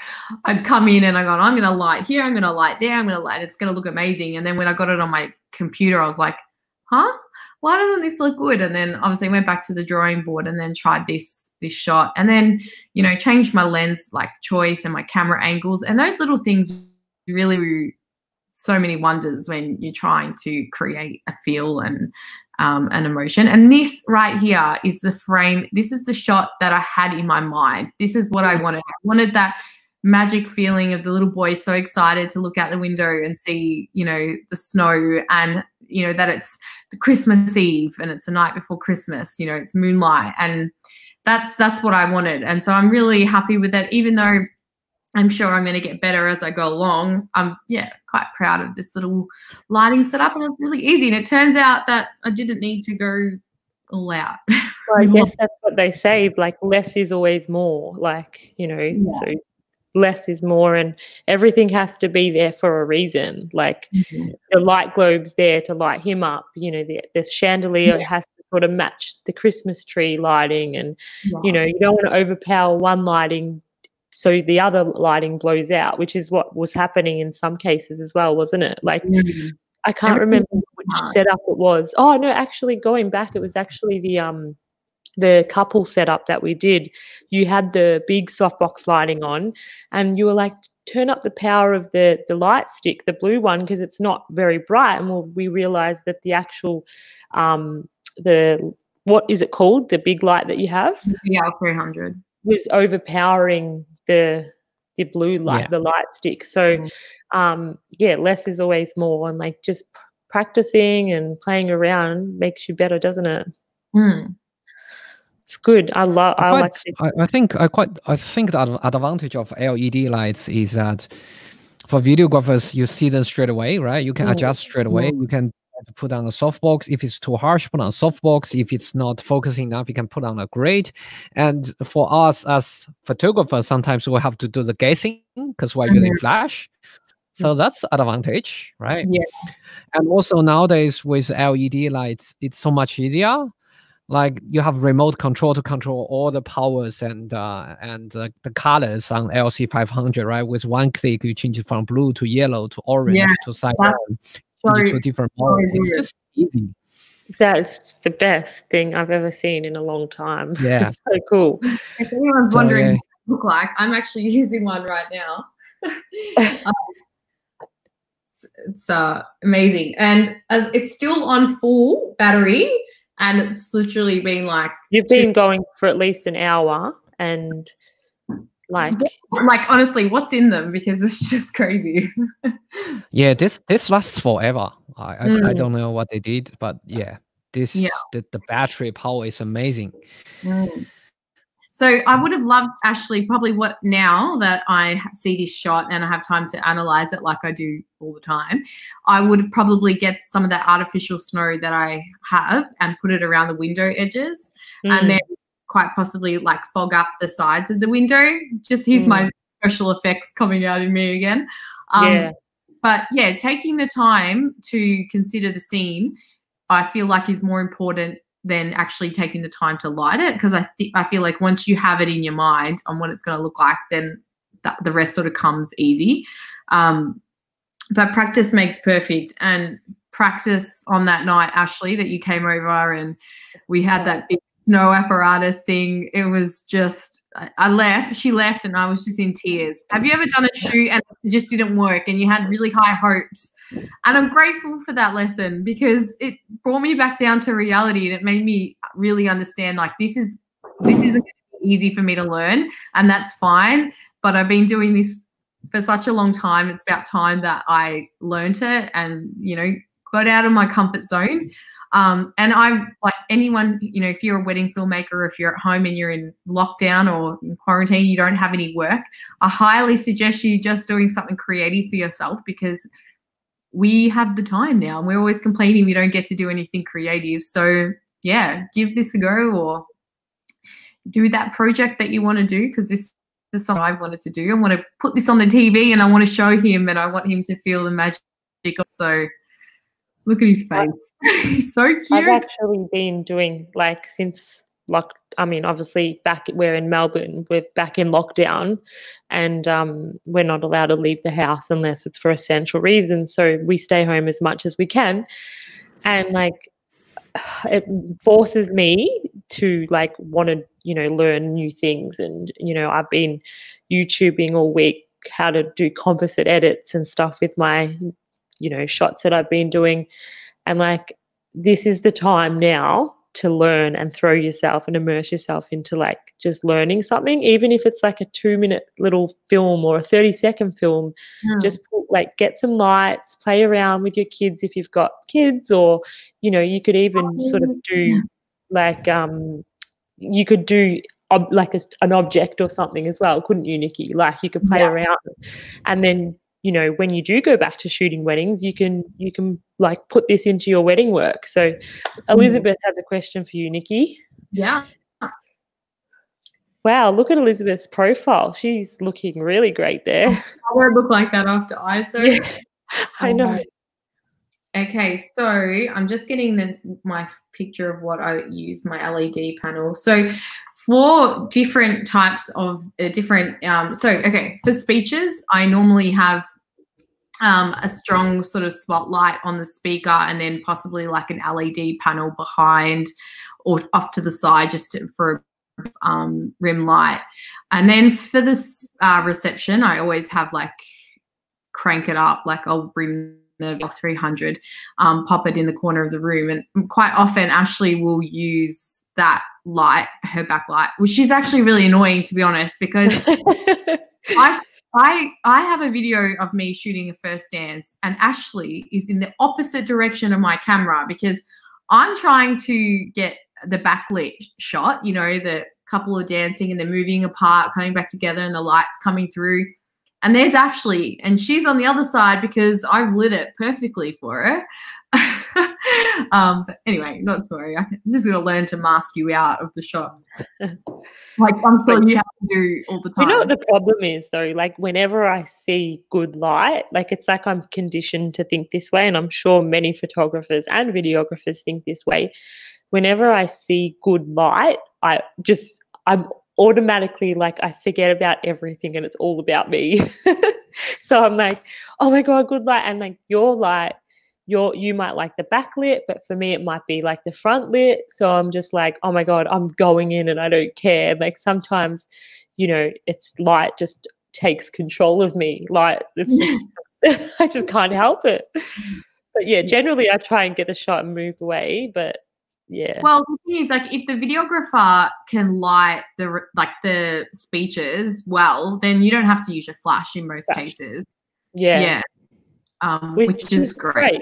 I'd come in and I go, I'm going to light here, I'm going to light there, I'm going to light. It's going to look amazing. And then when I got it on my computer, I was like, huh? Why doesn't this look good? And then obviously went back to the drawing board and then tried this shot, and then, you know, changed my lens like choice and my camera angles, and those little things really so many wonders when you're trying to create a feel and an emotion. And this right here is the frame. This is the shot that I had in my mind. This is what I wanted. I wanted that magic feeling of the little boy so excited to look out the window and see, you know, the snow, and, you know, that it's the Christmas Eve and it's the night before Christmas, you know, it's moonlight, and that's what I wanted. And so I'm really happy with that, even though I'm sure I'm going to get better as I go along. I'm, quite proud of this little lighting setup, and it's really easy. And it turns out that I didn't need to go all out. Well, I guess that's what they say, like less is always more, like, you know, so less is more, and everything has to be there for a reason. Like the light globe's there to light him up, you know, the chandelier has to sort of match the Christmas tree lighting, and, you know, you don't want to overpower one lighting so the other lighting blows out, which is what was happening in some cases as well, wasn't it? Like I can't remember which setup it was. Oh no, actually going back, it was actually the couple setup that we did. You had the big softbox lighting on, and you were like, turn up the power of the light stick, the blue one, because it's not very bright. And we realized that the actual what is it called? The big light that you have? Yeah, 300 was overpowering the blue light, the light stick. So less is always more, and like just practicing and playing around makes you better, doesn't it? It's good. I think the advantage of LED lights is that for videographers, you see them straight away, right? You can adjust straight away. You can put on a softbox. If it's too harsh, put on a softbox. If it's not focusing enough, you can put on a grade. And for us as photographers, sometimes we have to do the guessing because we're using flash. So that's the advantage, right? Yeah. And also nowadays with LED lights, it's so much easier. Like you have remote control to control all the powers and the colors on LC500, right? With one click, you change it from blue to yellow to orange to cyan. To different modes. It's just easy. That's the best thing I've ever seen in a long time. Yeah. It's so cool. If anyone's wondering what it look like, I'm actually using one right now. It's amazing. And as it's still on full battery, and it's literally been like... You've been going for at least an hour, and like honestly, what's in them? Because it's just crazy. Yeah, this lasts forever. I don't know what they did, but the battery power is amazing. So I would have loved, Ashley, probably now that I see this shot and I have time to analyze it like I do all the time, I would probably get some of that artificial snow that I have and put it around the window edges, and then quite possibly like fog up the sides of the window. Just here's my special effects coming out in me again. But yeah, taking the time to consider the scene, I feel like is more important than actually taking the time to light it, because I feel like once you have it in your mind on what it's going to look like, then the rest sort of comes easy. But practice makes perfect, and practice on that night, Ashley, that you came over and we had that big snow apparatus thing. It was just, she left and I was just in tears. Have you ever done a shoot and it just didn't work and you had really high hopes? And I'm grateful for that lesson because it brought me back down to reality and it made me really understand, like, this isn't easy for me to learn, and that's fine. But I've been doing this for such a long time. It's about time that I learned it and, you know, got out of my comfort zone. And I'm like anyone, you know, if you're a wedding filmmaker, if you're at home and you're in lockdown or in quarantine, you don't have any work, I highly suggest you just doing something creative for yourself, because we have the time now and we're always complaining we don't get to do anything creative. So yeah, give this a go or do that project that you want to do, because this is something I've wanted to do. I want to put this on the TV and I want to show him and I want him to feel the magic. So look at his face. He's so cute. I've actually been doing, like, since obviously we're in Melbourne, we're back in lockdown and we're not allowed to leave the house unless it's for essential reasons. So we stay home as much as we can. And like, it forces me to like want to, you know, learn new things. And, you know, I've been YouTubing all week how to do composite edits and stuff with my, you know, shots that I've been doing. And like, this is the time now to learn and throw yourself and immerse yourself into like just learning something, even if it's like a 2-minute little film or a 30-second film. Just get some lights, play around with your kids if you've got kids, or, you know, you could even sort of do like you could do an object or something as well, couldn't you, Nikki? Like, you could play around, and then, you know, when you do go back to shooting weddings, you can like put this into your wedding work. So Elizabeth has a question for you, Nikki. Yeah. Wow, look at Elizabeth's profile. She's looking really great there. I won't look like that after ISO. Yeah, I know. Okay, so I'm just getting my picture of what I use, my LED panel. So for different types of for speeches, I normally have a strong sort of spotlight on the speaker and then possibly like an LED panel behind or off to the side just for rim light. And then for this reception, I always have like crank it up, like I'll bring the 300, pop it in the corner of the room. And quite often Ashley will use that light, her backlight, which is actually really annoying, to be honest, because I have a video of me shooting a first dance and Ashley is in the opposite direction of my camera because I'm trying to get the backlit shot, you know, the couple are dancing and they're moving apart, coming back together and the light's coming through. And there's Ashley, and she's on the other side because I've lit it perfectly for her. But anyway, not to worry. I'm just going to learn to mask you out of the shot. Like I'm sure you have to do all the time. You know what the problem is, though? Like whenever I see good light, like it's like I'm conditioned to think this way, and I'm sure many photographers and videographers think this way. Whenever I see good light, I'm automatically like I forget about everything and it's all about me. So I'm like, oh my God, good light. And like your light, you might like the backlit, but for me it might be like the front lit. So I'm just like, oh my God, I'm going in and I don't care. Like sometimes, you know, it's light just takes control of me. Like it's just I just can't help it. But yeah, generally I try and get the shot and move away, but yeah. Well, the thing is, like, if the videographer can light the speeches well, then you don't have to use your flash in most cases. Yeah. Yeah. Which is great.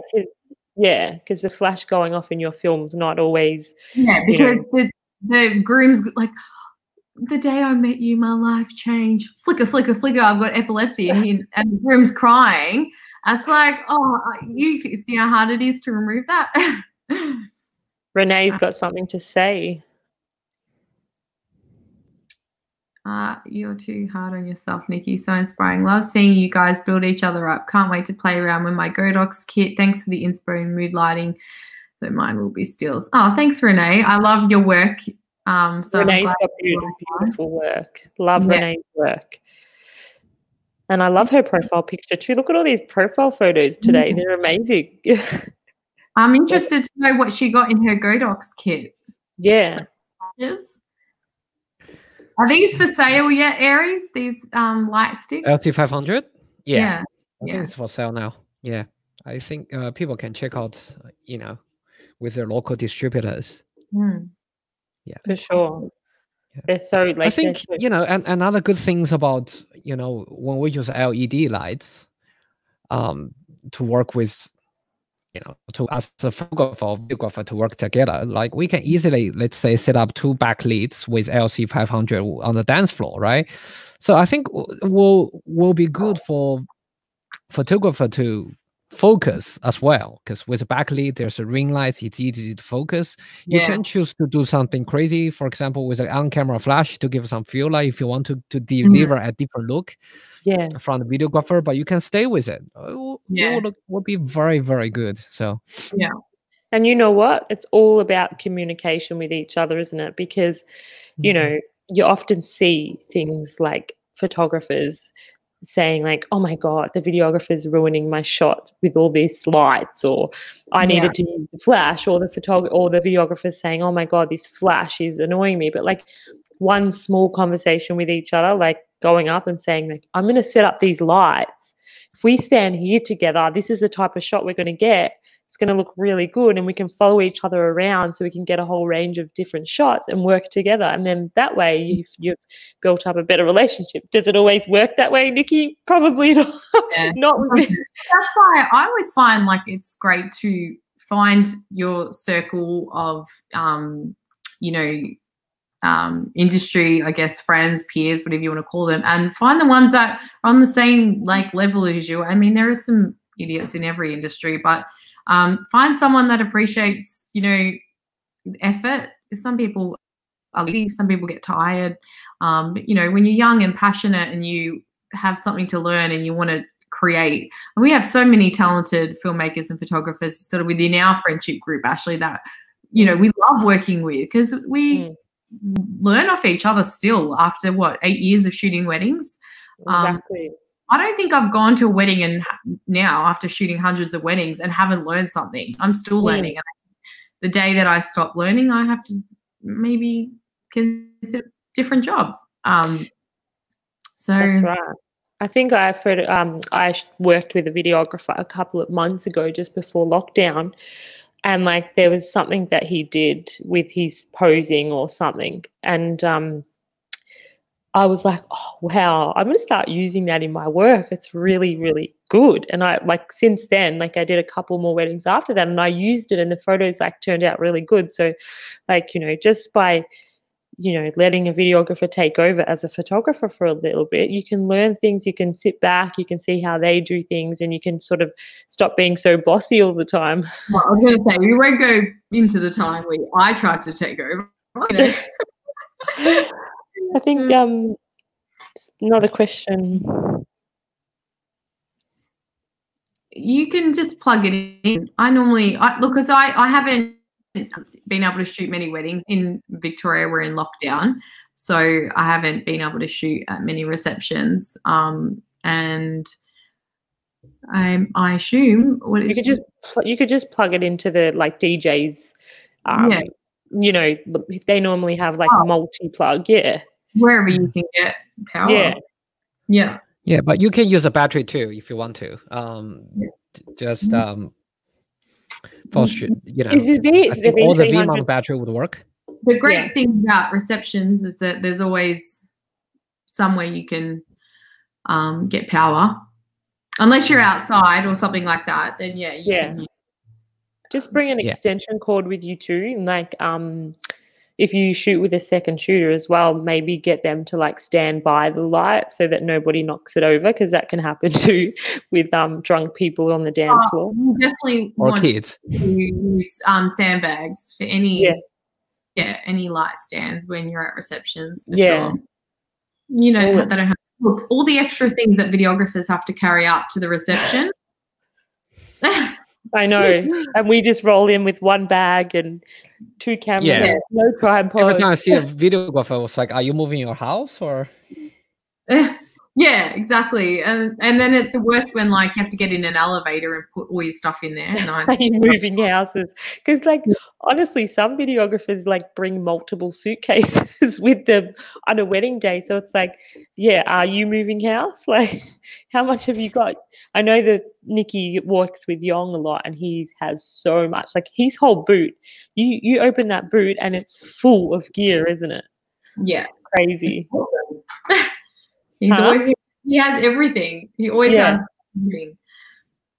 Yeah, because the flash going off in your film's not always. Yeah, because the groom's like, the day I met you, my life changed. Flicker, flicker, flicker. I've got epilepsy, and the groom's crying. That's like, oh, you see how hard it is to remove that. Renee's got something to say. You're too hard on yourself, Nikki. So inspiring. Love seeing you guys build each other up. Can't wait to play around with my Godox kit. Thanks for the inspo and mood lighting. So mine will be stills. Oh, thanks, Renee. I love your work. So Renee's got beautiful work. Love Renee's work. And I love her profile picture too. Look at all these profile photos today. They're amazing. I'm interested to know what she got in her Godox kit. Yeah. flashes. Are these for sale yet, Aries? These light sticks? LT500? Yeah. I Yeah. think it's for sale now. Yeah. I think people can check out, with their local distributors. Yeah. For sure. Yeah. They're so like I think, they're so... and another good things about, when we use LED lights to work with, to as a photographer or videographer to work together, like we can easily, let's say, set up 2 backlights with LC500 on the dance floor, right? So I think will be good for photographer to focus as well, because with a backlit there's a ring lights, it's easy to focus. You can choose to do something crazy, for example with an on-camera flash to give some feel, like if you want to deliver a different look from the videographer, but you can stay with it. It will be very, very good. So and you know what, it's all about communication with each other, isn't it? Because you often see things like photographers saying like, oh my god, the videographer's ruining my shot with all these lights, or I needed to use the flash, or the videographer's saying, oh my god, this flash is annoying me. But like one small conversation with each other, like going up and saying like, I'm going to set up these lights, if we stand here together, this is the type of shot we're going to get, it's going to look really good, and we can follow each other around so we can get a whole range of different shots and work together. And then that way you've built up a better relationship. Does it always work that way, Nikki? Probably not. Not with me. That's why I always find like it's great to find your circle of, industry, I guess, friends, peers, whatever you want to call them, and find the ones that are on the same like level as you. I mean, there are some idiots in every industry, but find someone that appreciates, effort. Some people are lazy, some people get tired. But, when you're young and passionate and you have something to learn and you want to create, and we have so many talented filmmakers and photographers sort of within our friendship group, Ashley, that, we love working with, because we learn off each other still after 8 years of shooting weddings. Exactly. I don't think I've gone to a wedding and now after shooting hundreds of weddings and haven't learned something. I'm still learning. And the day that I stop learning, I have to maybe consider a different job. So that's right. I think I've heard. I worked with a videographer a couple of months ago, just before lockdown, and like there was something that he did with his posing or something, and I was like, oh, wow, I'm going to start using that in my work. It's really, really good. And I since then, I did a couple more weddings after that, and I used it, and the photos turned out really good. So just by, letting a videographer take over as a photographer for a little bit, you can learn things, you can sit back, you can see how they do things, and you can sort of stop being so bossy all the time. Well, I was going to say, we won't go into the time where I tried to take over. I think another question. You can just plug it in. Because I haven't been able to shoot many weddings in Victoria. We're in lockdown, so I haven't been able to shoot at many receptions. And I assume you could just plug it into the DJs. They normally have multi-plug. Wherever you can get power. Yeah, but you can use a battery too if you want to. Just post, I think all the V-mount battery would work. The great thing about receptions is that there's always somewhere you can get power, unless you're outside or something like that. Then you can. Just bring an extension cord with you too, and if you shoot with a second shooter as well, maybe get them to stand by the light so that nobody knocks it over, because that can happen too with drunk people on the dance floor. You definitely want kids to use sandbags for any light stands when you're at receptions, for sure. They don't have all the extra things that videographers have to carry up to the reception. I know, and we just roll in with one bag and 2 cameras, no tripod. Every time I see a videographer, I was like, "Are you moving your house or?" Yeah, exactly. And then it's worse when like you have to get in an elevator and put all your stuff in there. Are you moving houses? Because like honestly, some videographers like bring multiple suitcases with them on a wedding day. So it's like, yeah, are you moving house? Like, how much have you got? I know that Nikki works with Yong a lot, and he has so much. Like his whole boot, you open that boot and it's full of gear, isn't it? Yeah, crazy. He has everything. He always has everything.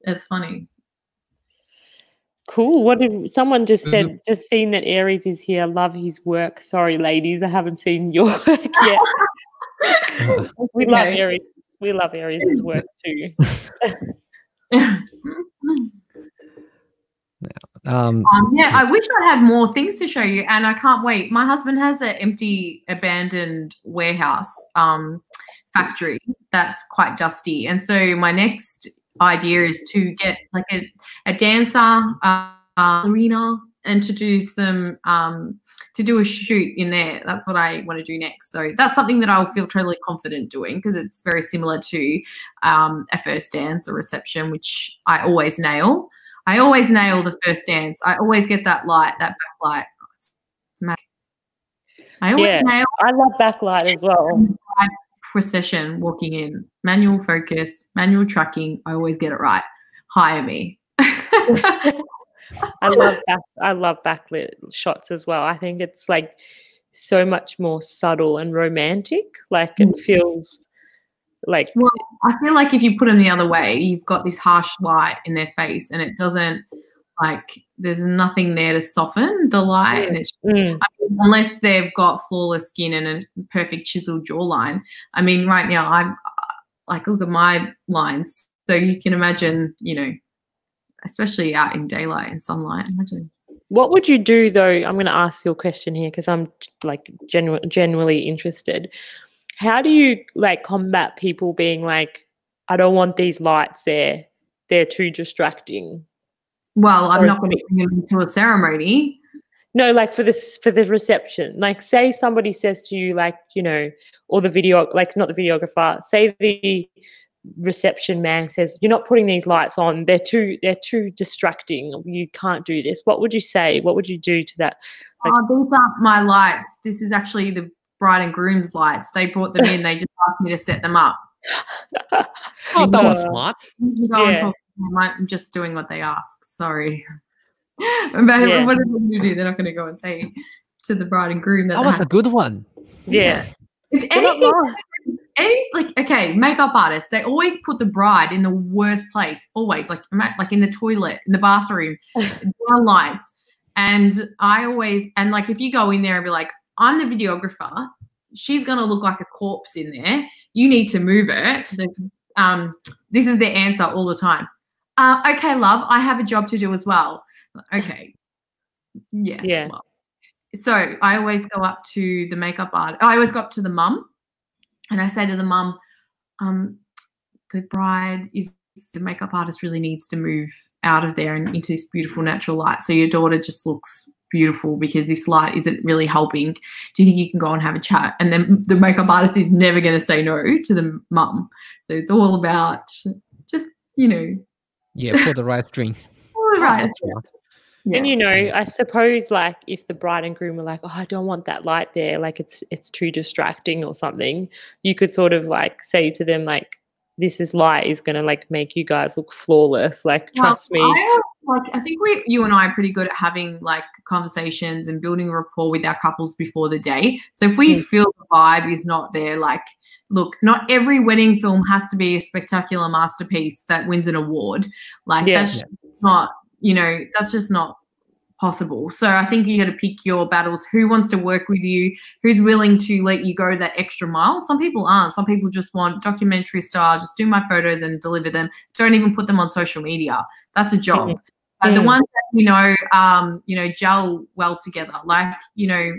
It's funny. Cool. What if someone just said, just seen that Aries is here, love his work. Sorry, ladies, I haven't seen your work yet. We love Aries. We love Aries' work too. I wish I had more things to show you, and I can't wait. My husband has an empty, abandoned warehouse factory that's quite dusty, and so my next idea is to get like a dancer, arena, and to do some to do a shoot in there. That's what I want to do next. So that's something that I'll feel totally confident doing, because it's very similar to a first dance or reception, which I always nail. I always nail the first dance. I always get that light, that backlight. It's magic. I always nail. I love backlight as well. Procession walking in, manual focus, manual tracking. I always get it right. Hire me. I love backlit shots as well. I think it's like so much more subtle and romantic. Like it feels like. Well, I feel like if you put them the other way, you've got this harsh light in their face, and it doesn't, like, there's nothing there to soften the light, and it's I mean, unless they've got flawless skin and a perfect chiseled jawline. I mean, right now I'm like, look at my lines, so you can imagine, you know, especially out in daylight and sunlight. Imagine. What would you do though? I'm going to ask you a question here because I'm like genuinely interested. How do you like combat people being like, I don't want these lights there, they're too distracting? Well, I'm not going to bring them into a ceremony. No, like for the reception. Like say somebody says to you, like, you know, or the video, like not the videographer, say the reception man says, you're not putting these lights on, they're too distracting, you can't do this. What would you say? What would you do to that? Like, these aren't my lights. This is actually the bride and groom's lights. They brought them in. They just asked me to set them up. That was smart. I'm just doing what they ask. Sorry. But what are they going to do? They're not going to go and say to the bride and groom that was a good one. Yeah. If anything, like, okay, makeup artists, they always put the bride in the worst place. Always, like in the toilet, in the bathroom, down lights. And like if you go in there and be like, I'm the videographer, she's going to look like a corpse in there. You need to move it. This is their answer all the time. Okay, love, I have a job to do as well. Okay. Yes. Yeah. Well. So I always go up to the makeup artist. I always go up to the mum and I say to the mum, the bride is, the makeup artist really needs to move out of there and into this beautiful natural light. So your daughter just looks beautiful because this light isn't really helping. Do you think you can go and have a chat? And then the makeup artist is never going to say no to the mum. So it's all about just, you know. Yeah, for the right string. For the right string. Yeah. And, you know, I suppose, like, if the bride and groom were like, oh, I don't want that light there, like, it's too distracting or something, you could sort of, like, say to them, like, this light is going to, like, make you guys look flawless. Like, trust me. I think you and I are pretty good at having, like, conversations and building rapport with our couples before the day. So if we feel the vibe is not there, like, look, not every wedding film has to be a spectacular masterpiece that wins an award. Like, that's not, you know, that's just not possible. So I think you got to pick your battles. Who wants to work with you? Who's willing to let you go that extra mile? Some people aren't. Some people just want documentary style, just do my photos and deliver them. Don't even put them on social media. That's a job. The ones that, you know, gel well together, like, you know,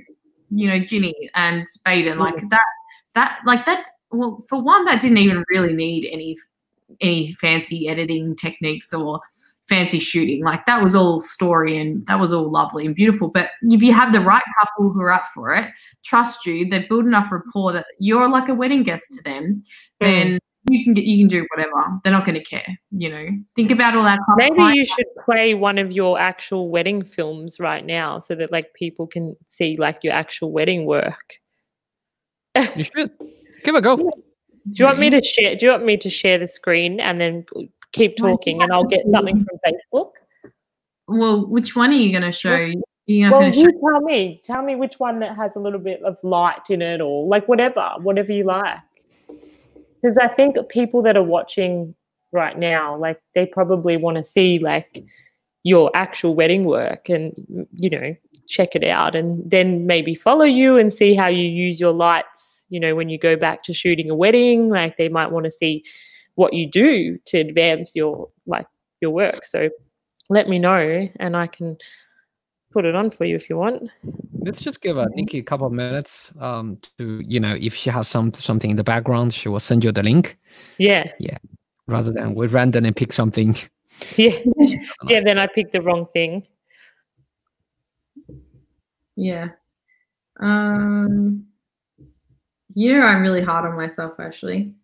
Jimmy and Baden, like that. Well, for one, that didn't even really need any fancy editing techniques or fancy shooting. Like, that was all story and that was all lovely and beautiful. But if you have the right couple who are up for it, trust you, they build enough rapport that you're like a wedding guest to them. then you can do whatever. They're not going to care, you know. Think about all that. Maybe you should play one of your actual wedding films right now, so that like people can see like your actual wedding work. You should give it a go. Do you want me to share? Do you want me to share the screen and then keep talking, and I'll get something from Facebook? Well, which one are you going to show? Well, you tell me. Tell me which one that has a little bit of light in it, or like whatever you like. Because I think people that are watching right now, like they probably want to see like your actual wedding work and, you know, check it out, and then maybe follow you and see how you use your lights, you know, when you go back to shooting a wedding. Like they might want to see what you do to advance your work. So let me know and I can put it on for you if you want. Let's just give Nikki a couple of minutes to, you know, if she has something in the background, she will send you the link. Yeah. Rather than we randomly pick something. Yeah. Yeah, then I picked the wrong thing. Yeah. You know, I'm really hard on myself actually.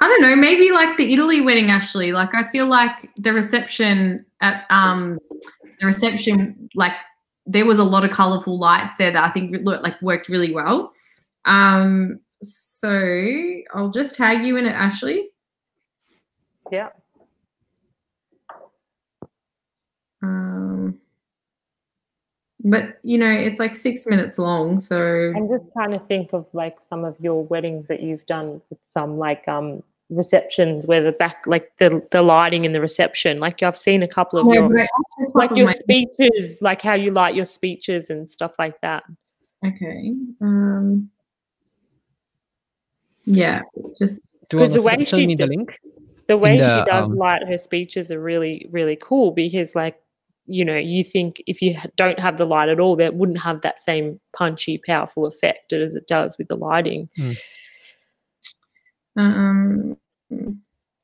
I don't know, maybe like the Italy wedding actually. Like I feel like the reception at like there was a lot of colorful lights there that I think worked really well. So I'll just tag you in it, Ashley. Yeah. But you know, it's like 6 minutes long, so I'm just trying to think of like some of your weddings that you've done with some like receptions where the back, like the lighting in the reception, like I've seen a couple of your speeches, like how you light your speeches and stuff like that. Okay. Yeah, just because the way send me the link. The way she does light her speeches are really, really cool, because like, you know, you think if you don't have the light at all, that wouldn't have that same punchy, powerful effect as it does with the lighting.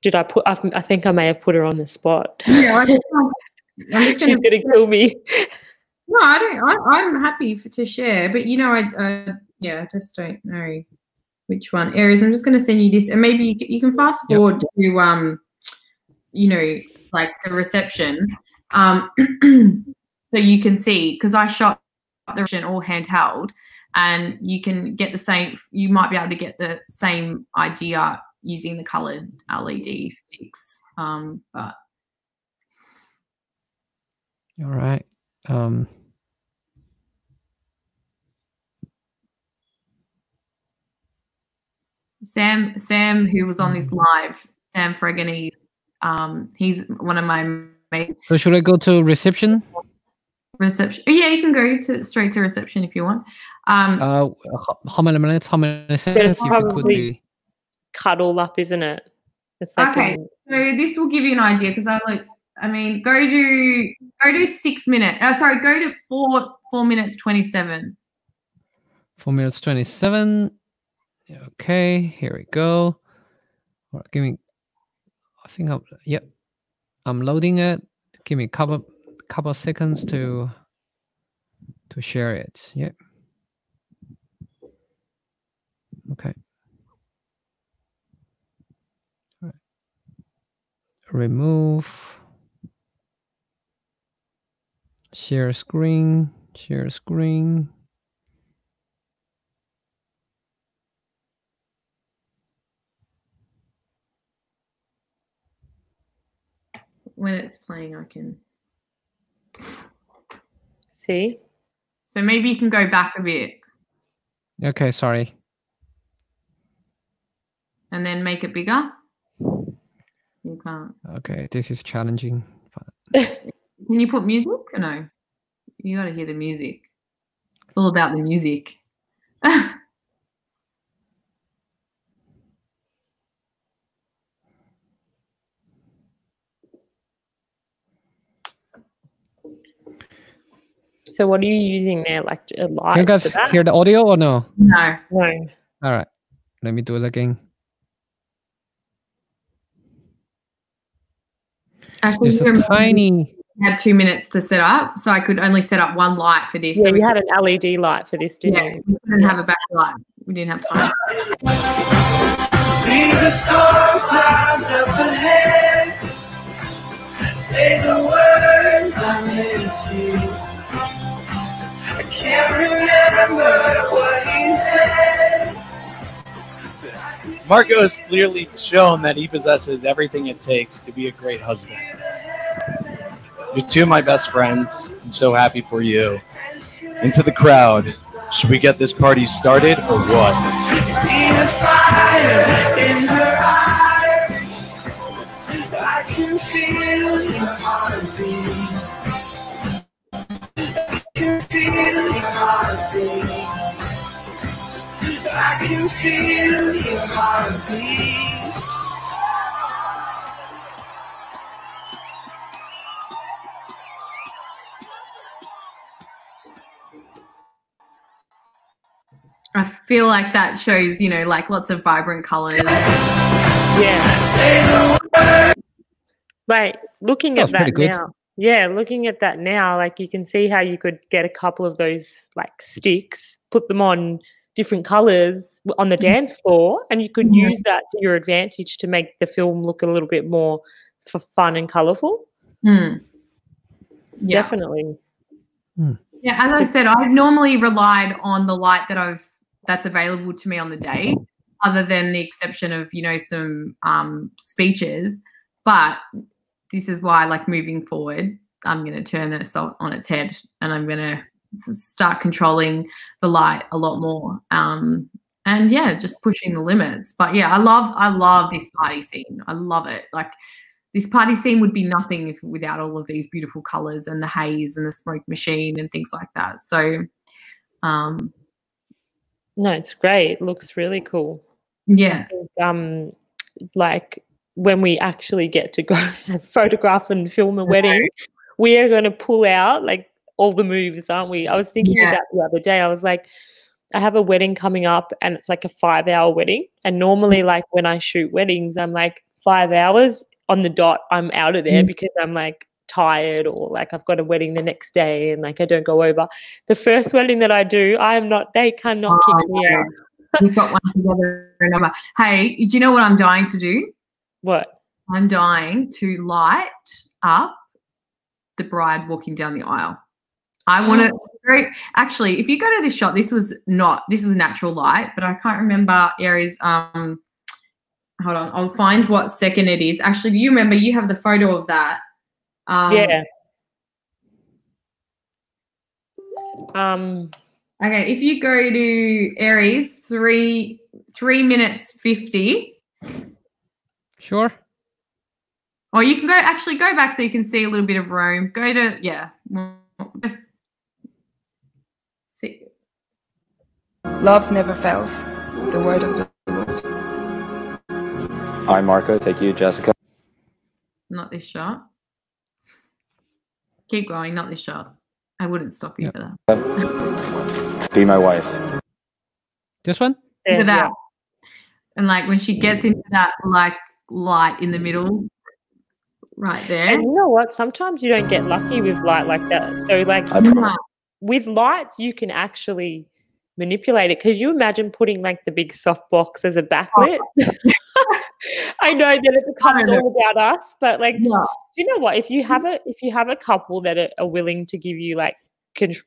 Did I put? I think I may have put her on the spot. Yeah, she's gonna kill me. No, I don't. I'm happy to share, but you know, I just don't know which one. Aries, I'm just going to send you this, and maybe you can fast forward to you know, like the reception, so you can see, because I shot the reception all handheld, and you can get the same. You might be able to get the same idea using the coloured LED sticks. But all right. Sam, who was on this live, Sam Freganese, he's one of my mates. So should I go to reception? Reception. Yeah, you can go straight to reception if you want. How many minutes? How many seconds? If it could be cut all up, isn't it? It's like okay, so this will give you an idea, because go to 6 minutes. Sorry, go to 4 minutes 27. 4 minutes 27. Okay, here we go. All right, give me. I think I'm loading it. Give me a couple seconds to share it. Yeah. Okay. All right. Remove. Share screen. Share screen. When it's playing, I can see. So maybe you can go back a bit. Okay, sorry. And then make it bigger. You can't. Okay, this is challenging. Can you put music or no? You got to hear the music. It's all about the music. So what are you using there? Like a light? Can you guys hear the audio or no? No. No. All right. Let me do it again. Actually, there's a tiny. I had 2 minutes to set up, so I could only set up one light for this. Yeah, so you had an LED light for this, didn't you? We couldn't have a backlight. we didn't have time. See the storm clouds up ahead. Say the words I miss you. I can't remember what you said. Marco has clearly shown that he possesses everything it takes to be a great husband. You're two of my best friends. I'm so happy for you. Into the crowd. Should we get this party started or what? See the fire in her eyes. I can feel your heartbeat. I can feel your heartbeat. I can feel your heartbeat. I feel like that shows, you know, like lots of vibrant colors. Yeah. Like looking at that good. now. Yeah, looking at that now, like you can see how you could get a couple of those like sticks, put them on different colors on the dance floor, and you could use that to your advantage to make the film look a little bit more fun and colorful. Yeah. Definitely. Yeah, as I said, I've normally relied on the light that's available to me on the day, other than the exception of, you know, some speeches. But this is why, like, moving forward, I'm going to turn this on its head, and I'm going to start controlling the light a lot more. And yeah, just pushing the limits. But yeah, I love this party scene. I love it. Like, this party scene would be nothing without all of these beautiful colors and the haze and the smoke machine and things like that. So, no, it's great. It looks really cool. Yeah. I think, like when we actually get to go and photograph and film a wedding, we are going to pull out like all the moves, aren't we? I was thinking about the other day. I was like, I have a wedding coming up and it's like a 5-hour wedding. And normally, like when I shoot weddings, I'm like 5 hours on the dot, I'm out of there because I'm like tired, or like I've got a wedding the next day and like I don't go over. The first wedding that I do, they cannot kick me out. We've got one together. Hey, do you know what I'm dying to do? What? I'm dying to light up the bride walking down the aisle. I want to actually, if you go to this shot, this was natural light, but I can't remember Aries. Hold on, I'll find what second it is. Actually, do you remember? You have the photo of that. Yeah. Okay, if you go to Aries, 3 minutes 50. Sure. Or you can go back so you can see a little bit of Rome. Go to see. Love never fails. The word of the Lord. Hi, Marco. Take you, Jessica. Not this shot. Keep going. Not this shot. I wouldn't stop you for that. To be my wife. This one? Look at that. And like when she gets into that like light in the middle, right there. And you know what? Sometimes you don't get lucky with light like that. So like with lights, you can actually manipulate it. Because you imagine putting like the big soft box as a backlit. I know that it becomes all about us, but like, you know what? If you have a couple that are willing to give you like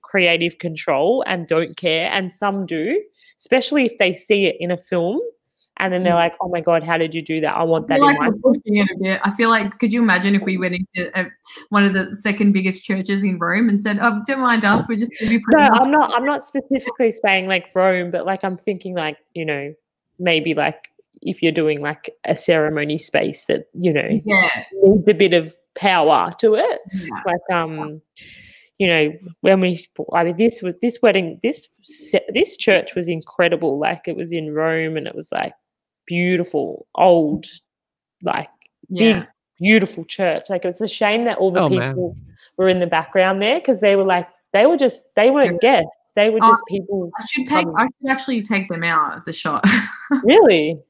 creative control and don't care, and some do, especially if they see it in a film, and then they're like, "Oh my God, how did you do that? I want that in my." Pushing it a bit. I feel like, could you imagine if we went into one of the second biggest churches in Rome and said, "Oh, don't mind us, we're just going to be." No, I'm not specifically saying like Rome, but like I'm thinking like, you know, maybe like if you're doing like a ceremony space that, you know, needs a bit of power to it. Like you know, this church was incredible. Like it was in Rome and it was like beautiful, old, like big, beautiful church. Like it's a shame that all the people were in the background there, because they weren't guests. They were just people. I should actually take them out of the shot. Really?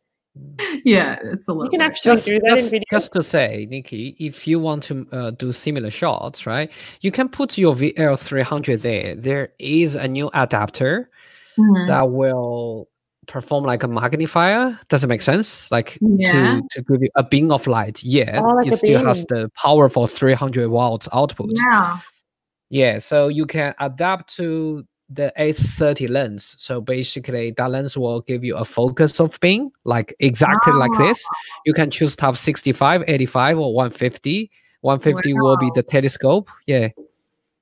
Yeah, it's a lot. You can actually do that in video. Just to say, Nikki, if you want to do similar shots, right, you can put your VL300 there. There is a new adapter that will perform like a magnifier. Does it make sense? Like Yeah. to give you a beam of light. Yeah, like it a still has beam. the power for 300 watts output. Wow. Yeah, so you can adapt to the 830 lens. So basically, that lens will give you a focus of beam, like exactly like this. You can choose to have 65, 85, or 150. 150 will be the telescope. Yeah.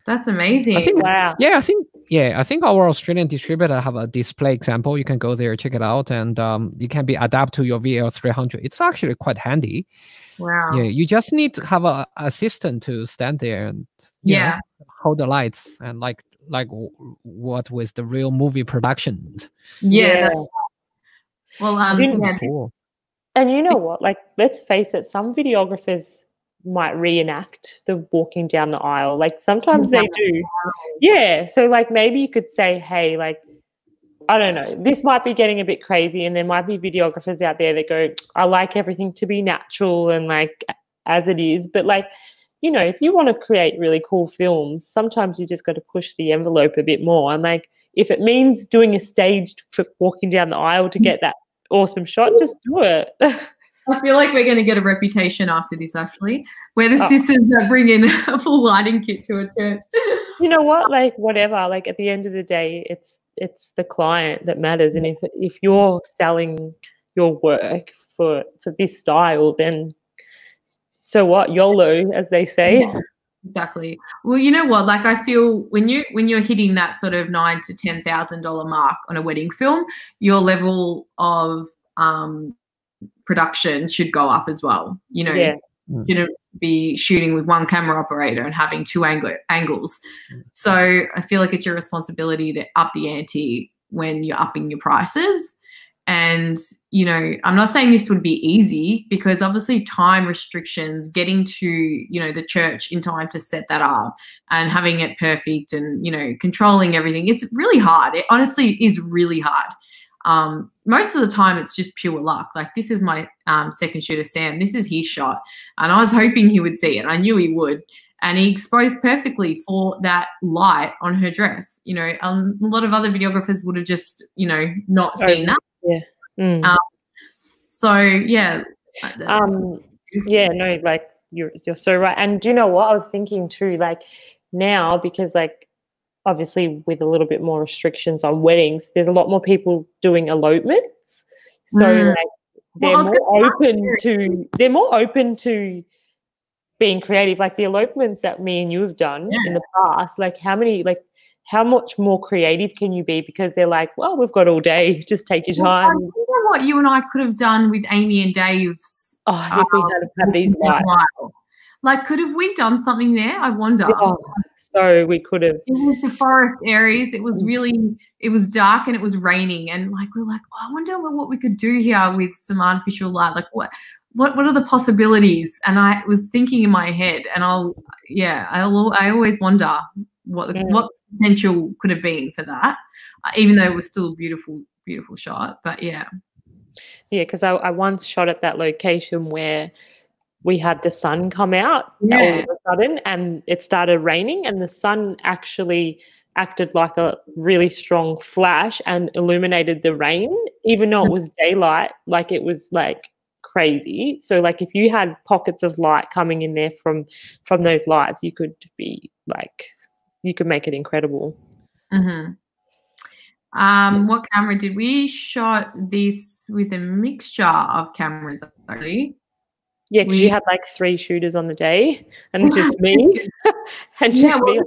That's amazing. I think, Wow. I think our Australian distributor have a display example. You can go there, check it out, and you can be adapt to your VL300. It's actually quite handy. Wow. Yeah, you just need to have a assistant to stand there and you know, hold the lights and like what with the real movie production. Yeah. Well, cool. And you know what? Like, let's face it, some videographers might reenact the walking down the aisle. Like, sometimes they do. Yeah. So, like, maybe you could say, hey, like, I don't know, this might be getting a bit crazy, and there might be videographers out there that go, I like everything to be natural and like as it is. But like, you know, if you want to create really cool films, sometimes you just got to push the envelope a bit more. And like, if it means doing a staged walking down the aisle to get that awesome shot, just do it. I feel like we're going to get a reputation after this, actually, where the sisters that bring in a full lighting kit to a church. You know what? Like, whatever. Like, at the end of the day, it's the client that matters. And if you're selling your work for this style, then so what? YOLO, as they say. Yeah, exactly. Well, you know what? Like, I feel when you're hitting that sort of $9,000 to $10,000 mark on a wedding film, your level of production should go up as well. You know, you shouldn't be shooting with one camera operator and having two angles. So I feel like it's your responsibility to up the ante when you're upping your prices. And, you know, I'm not saying this would be easy, because obviously time restrictions, getting to, you know, the church in time to set that up and having it perfect and, you know, controlling everything, it's really hard. It honestly is really hard. Most of the time it's just pure luck. Like, this is my second shooter, Sam. This is his shot. And I was hoping he would see it. I knew he would. And he exposed perfectly for that light on her dress. You know, a lot of other videographers would have just, you know, not seen that. Yeah. So, yeah. Yeah, no, like, you're so right. And do you know what I was thinking too? Like, now, because like, obviously with a little bit more restrictions on weddings, there's a lot more people doing elopements. So like, they're more open to being creative. Like, the elopements that me and you have done in the past, like, how much more creative can you be? Because they're like, well, we've got all day, just take your time. I wonder what you and I could have done with Amy and Dave's. If we had these lights. Like, could have we done something there? I wonder. So we could have. It was the forest areas. It was it was dark and it was raining. And like, we're like, I wonder what we could do here with some artificial light. Like, what are the possibilities? And I was thinking in my head, and I always wonder what potential could have been for that, even though it was still a beautiful, beautiful shot. But yeah. Yeah, because I once shot at that location where we had the sun come out all of a sudden, and it started raining, and the sun actually acted like a really strong flash and illuminated the rain, even though it was daylight. Like, it was like crazy. So like, if you had pockets of light coming in there from those lights, you could make it incredible. What camera did we shot this with? A mixture of cameras, actually. Yeah, because you had like 3 shooters on the day, and just me, and just me.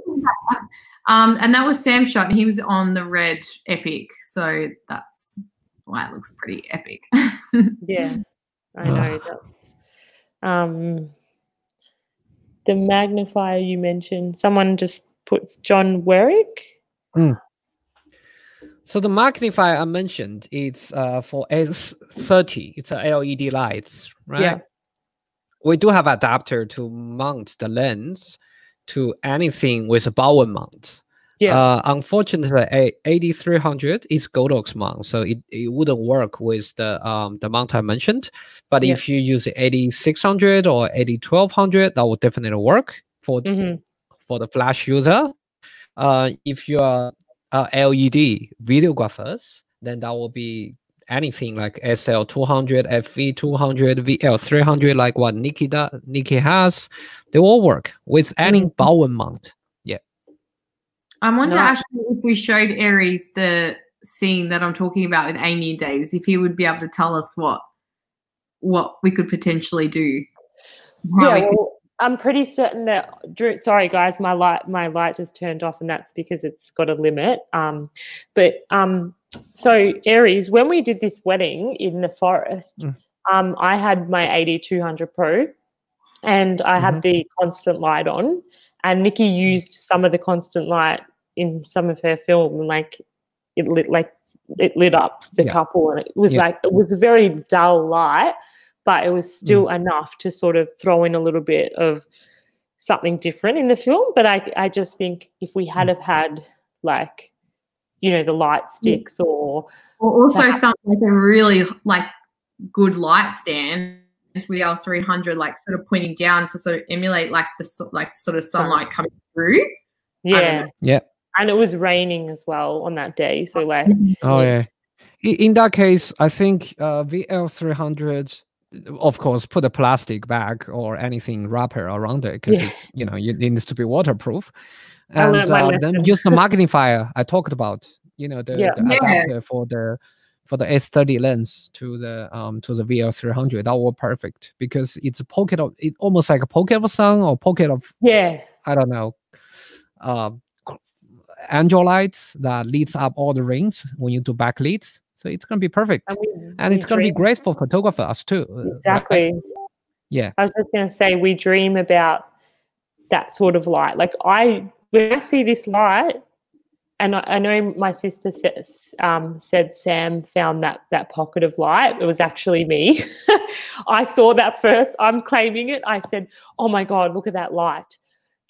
And that was Sam's shot, and he was on the red Epic, so that's why it looks pretty epic. Yeah, I know. That's the magnifier you mentioned. Someone just put John Werrick. So the magnifier I mentioned, it's for S30. It's a LED lights, right? Yeah. We do have adapter to mount the lens to anything with a Bowen mount. Yeah. Unfortunately, 8300 is Godox mount, so it wouldn't work with the mount I mentioned. But if you use 8600 or 8200, that would definitely work for the flash user. If you are LED videographers, then that will be anything like SL 200, FV 200, VL 300, like what Nikki has, they all work with any Bowen mount. Yeah. I wonder actually if we showed Aries the scene that I'm talking about with Amy and Davis, if he would be able to tell us what we could potentially do. I'm pretty certain that. Sorry, guys, my light just turned off, and that's because it's got a limit. So Aries, when we did this wedding in the forest, I had my 8200 Pro, and I had the constant light on, and Nikki used some of the constant light in some of her film, and it lit up the couple, and it was it was a very dull light. But it was still enough to sort of throw in a little bit of something different in the film. But I just think if we had have had the light sticks or also something like a really good light stand with our 300 sort of pointing down to sort of emulate the sort of sunlight coming through. Yeah. And it was raining as well on that day, so in that case, I think VL 300. Of course, put a plastic bag or anything wrapper around it because it's it needs to be waterproof, and then use the magnifier I talked about. The adapter for the S30 lens to the VL 300. That was perfect because it's a pocket of it, almost like a pocket of a sun or pocket of I don't know, angel lights that leads up all the rings when you do backlights. So it's going to be perfect. And it's going to be great for photographers too. Exactly. Right? Yeah. I was just going to say, we dream about that sort of light. When I see this light, and I know my sister said Sam found that pocket of light. It was actually me. I saw that first. I'm claiming it. I said, oh my God, look at that light.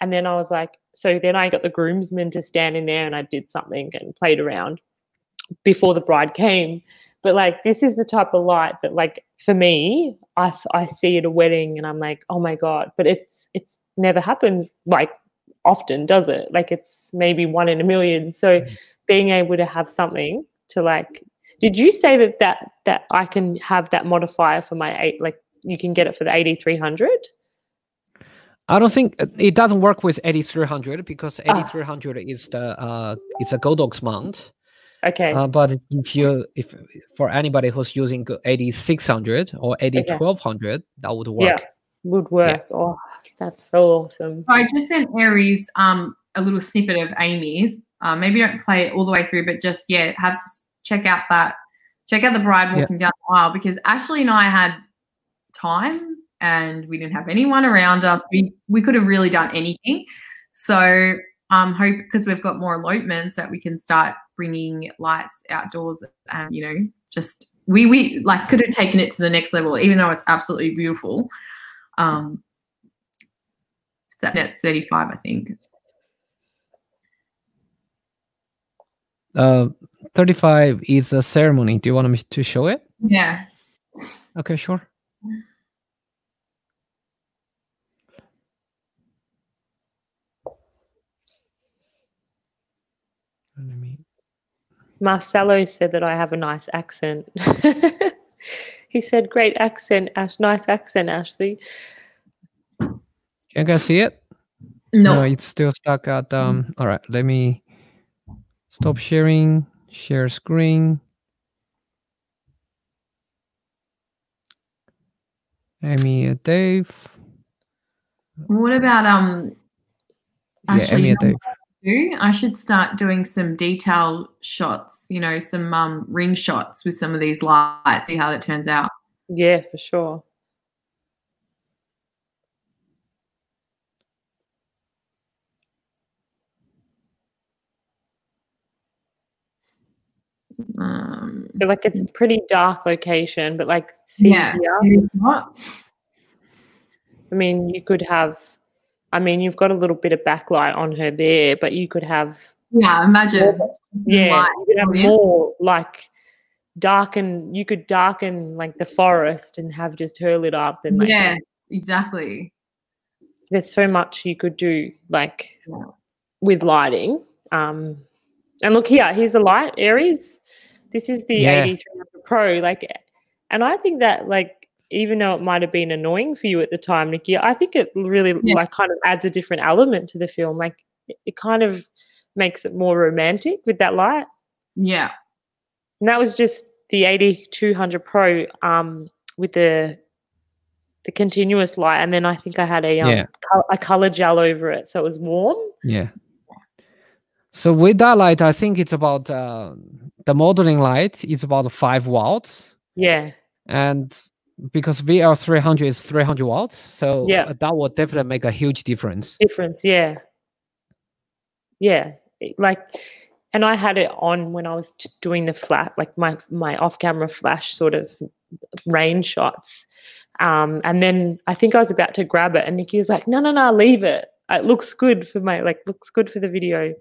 And then I was like, so then I got the groomsmen to stand in there and I did something and played around before the bride came. But this is the type of light that for me, I see at a wedding and I'm like, oh my God, but it's never happens often, does it? It's maybe 1 in a million. So being able to have something to did you say that I can have that modifier for my you can get it for the 8300? I don't think it doesn't work with 8300 because 8300 is it's a Godox mount. Okay. But if for anybody who's using 8600 or 1200, that would work. Yeah, would work. Yeah. Oh, that's so awesome. I just sent Aries a little snippet of Amy's. Maybe don't play it all the way through, but just check out the bride walking down the aisle, because Ashley and I had time and we didn't have anyone around us. We could have really done anything. So hope, because we've got more elopements, that we can start bringing lights outdoors, and just we could have taken it to the next level, even though it's absolutely beautiful. That's 35, I think. 35 is a ceremony. Do you want me to show it? Yeah. Okay, sure. Marcelo said that I have a nice accent. He said, great accent, Ash. Nice accent, Ashley. Can you guys see it? No, it's still stuck at all right, let me stop sharing, share screen. Amy, Dave. What about Amy, Dave. I should start doing some detail shots, some ring shots with some of these lights, see how that turns out. Yeah, for sure. So it's a pretty dark location, but here, I mean, you could have, you've got a little bit of backlight on her there, but you could have. Yeah, imagine. Yeah, you could have more darken. You could darken the forest and have just her lit up. And exactly. There's so much you could do with lighting. And look here, here's the light, Aries. This is the 8300 Pro, like, and I think that, like, even though it might have been annoying for you at the time, Nikki, I think it really like kind of adds a different element to the film. Like, it kind of makes it more romantic with that light. Yeah. And that was just the 8200 Pro with the continuous light, and then I think I had a color gel over it, so it was warm. Yeah. So with that light, I think it's about the modeling light is about 5 watts. Yeah. And because VR 300 is 300 watts, so that would definitely make a huge difference. Yeah. Yeah. Like, and I had it on when I was doing the flat, like my off-camera flash sort of rain shots. And then I think I was about to grab it, and Nikki was like, no, leave it. It looks good for looks good for the video.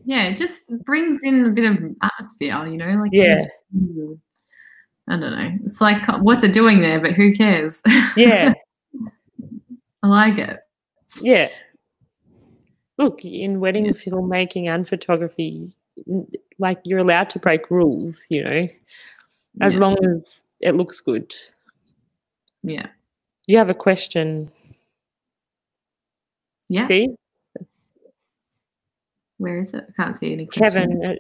Yeah, it just brings in a bit of atmosphere, you know, like, yeah. I don't know. It's like, what's it doing there? But who cares? Yeah. I like it. Yeah. Look, in wedding filmmaking and photography, like, you're allowed to break rules, you know, as long as it looks good. Yeah. You have a question. Yeah. See? Where is it? I can't see any questions. Kevin,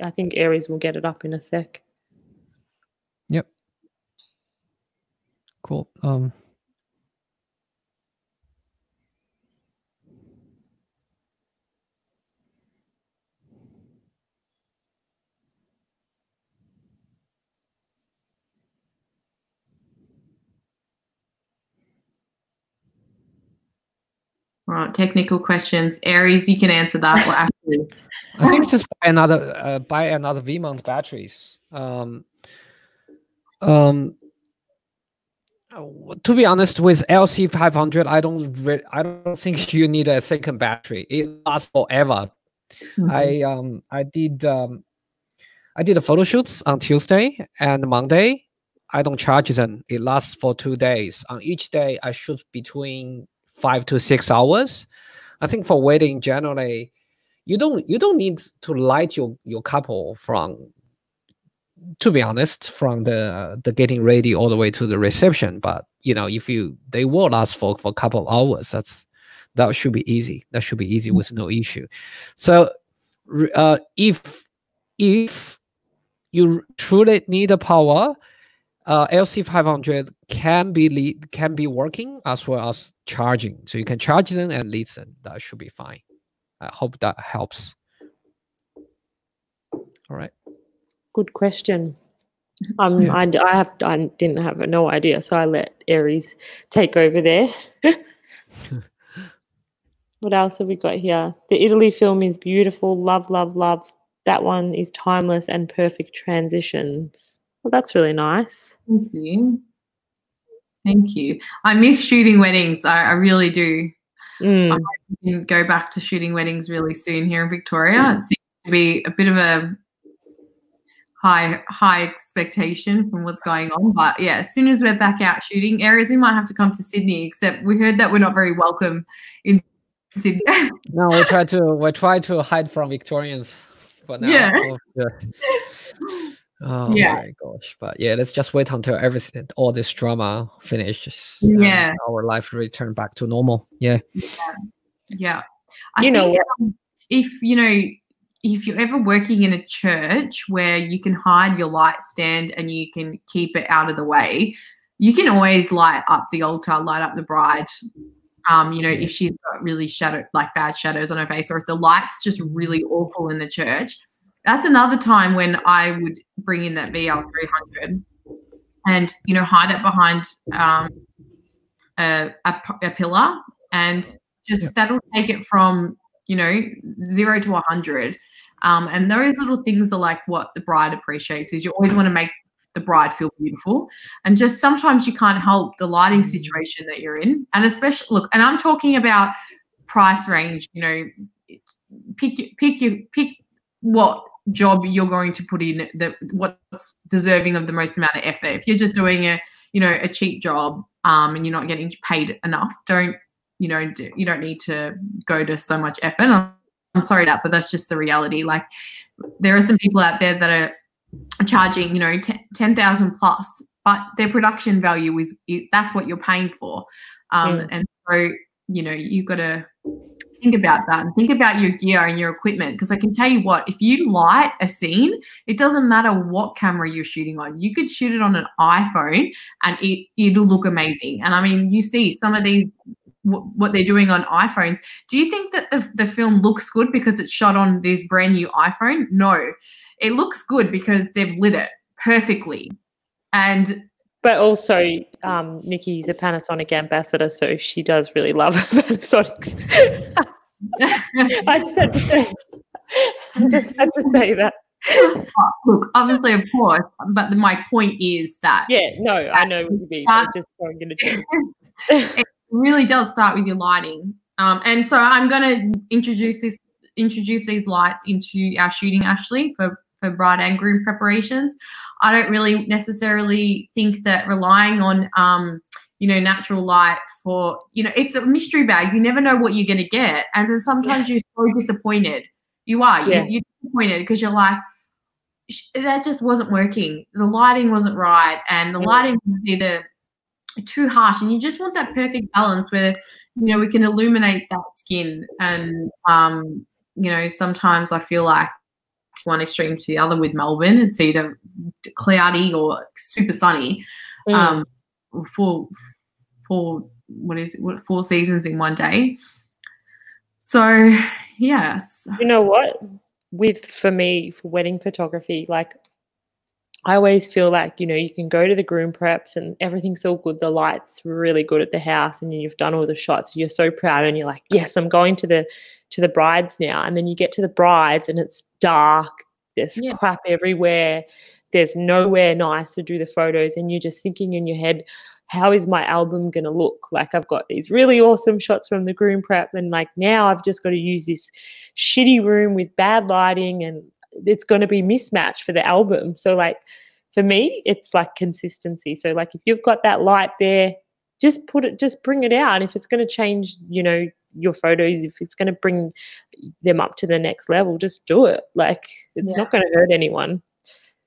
I think Aries will get it up in a sec. Yep. Cool. Right, technical questions. Aries, you can answer that. Well, actually, I think just buy another V-mount batteries. To be honest, with LC500, I don't think you need a second battery. It lasts forever. Mm-hmm. I did the photo shoots on Tuesday and Monday. I don't charge them. It lasts for 2 days. On each day, I shoot between 5 to 6 hours. I think for wedding, generally, you don't need to light your couple from, to be honest, from the getting ready all the way to the reception. But you know, they will last for a couple of hours. That should be easy. That should be easy with no issue. So if you truly need the power, LC500 can be working as well as charging. So you can charge them and lead them. That should be fine. I hope that helps. All right. Good question. I didn't have no idea, so I let Aries take over there. What else have we got here? The Italy film is beautiful. Love, love, love. That one is timeless and perfect transitions. Well, that's really nice. Thank you. Thank you. I miss shooting weddings. I really do. I hope we can go back to shooting weddings really soon here in Victoria. It seems to be a bit of a high expectation from what's going on. But yeah, as soon as we're back out shooting areas, we might have to come to Sydney, except we heard that we're not very welcome in Sydney. No, we try to hide from Victorians for now. Yeah. Oh my gosh. But yeah, let's just wait until all this drama finishes. Yeah. And our life return back to normal. Yeah. Yeah. I think if you're ever working in a church where you can hide your light stand and you can keep it out of the way, you can always light up the altar, light up the bride. If she's got really bad shadows on her face, or if the light's just really awful in the church, that's another time when I would bring in that VL300 and, hide it behind a pillar, and just that'll take it from, 0 to 100. And those little things are like what the bride appreciates, is you always want to make the bride feel beautiful. And just sometimes you can't help the lighting situation that you're in. And especially, look, and I'm talking about price range, pick what job you're going to put in, what's deserving of the most amount of effort. If you're just doing a cheap job and you're not getting paid enough, you don't need to go to so much effort. I'm I'm sorry that, but that's just the reality. Like, there are some people out there that are charging, you know, 10,000 plus, but their production value that's what you're paying for. And so, you know, you've got to think about that and think about your gear and your equipment, because I can tell you what, if you light a scene, it doesn't matter what camera you're shooting on. You could shoot it on an iPhone and it'll look amazing. And I mean, you see some of these, what they're doing on iPhones. Do you think that the film looks good because it's shot on this brand new iPhone? No, it looks good because they've lit it perfectly. But also, Nikki's a Panasonic ambassador, so she does really love Panasonics. I just had to say that. Look, obviously, of course, but my point is that. Yeah, no, I know what you mean. I was just going to do. It really does start with your lighting. And so I'm going to introduce these lights into our shooting, Ashley, for bride and groom preparations. I don't really necessarily think that relying on, you know, natural light for, you know, it's a mystery bag. You never know what you're going to get. And then sometimes you're so disappointed. You are. Yeah. You're disappointed because you're like, that just wasn't working. The lighting wasn't right. And the lighting was either too harsh. And you just want that perfect balance where, you know, we can illuminate that skin. And, you know, sometimes I feel like one extreme to the other with Melbourne. It's either cloudy or super sunny. For 4 seasons in one day. So yes. You know what? For me, for wedding photography, like, I always feel like, you know, you can go to the groom preps and everything's all good. The light's really good at the house and you've done all the shots. You're so proud and you're like, yes, I'm going to the brides now. And then you get to the brides and it's dark. There's crap everywhere. There's nowhere nice to do the photos. And you're just thinking in your head, how is my album going to look? Like, I've got these really awesome shots from the groom prep. And like, now I've just got to use this shitty room with bad lighting and it's going to be mismatched for the album. So like, for me, it's like consistency. So like, if you've got that light there, just bring it out. If it's going to change, you know, your photos, if it's going to bring them up to the next level, just do it. Like, it's not going to hurt anyone.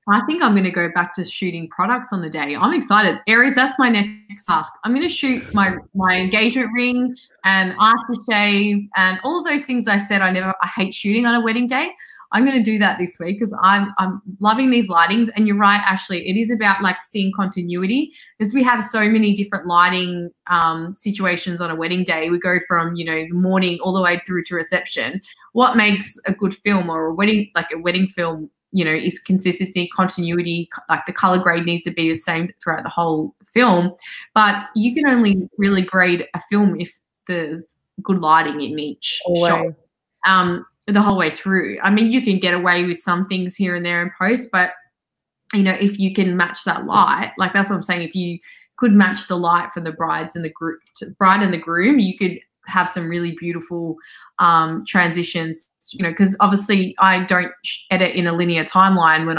I think I'm going to go back to shooting products on the day. I'm excited. Aries, that's my next task. I'm going to shoot my engagement ring and aftershave and all of those things I said I hate shooting on a wedding day. I'm going to do that this week because I'm loving these lightings. And you're right, Ashley, it is about like seeing continuity because we have so many different lighting situations on a wedding day. We go from, you know, the morning all the way through to reception. What makes a good film or a wedding film, you know, is consistency, continuity, like the color grade needs to be the same throughout the whole film. But you can only really grade a film if there's good lighting in each shot the whole way through. I mean, you can get away with some things here and there in post, but, you know, if you can match that light, like that's what I'm saying, if you could match the light for the bride and the groom, you could have some really beautiful transitions, you know, because obviously I don't edit in a linear timeline when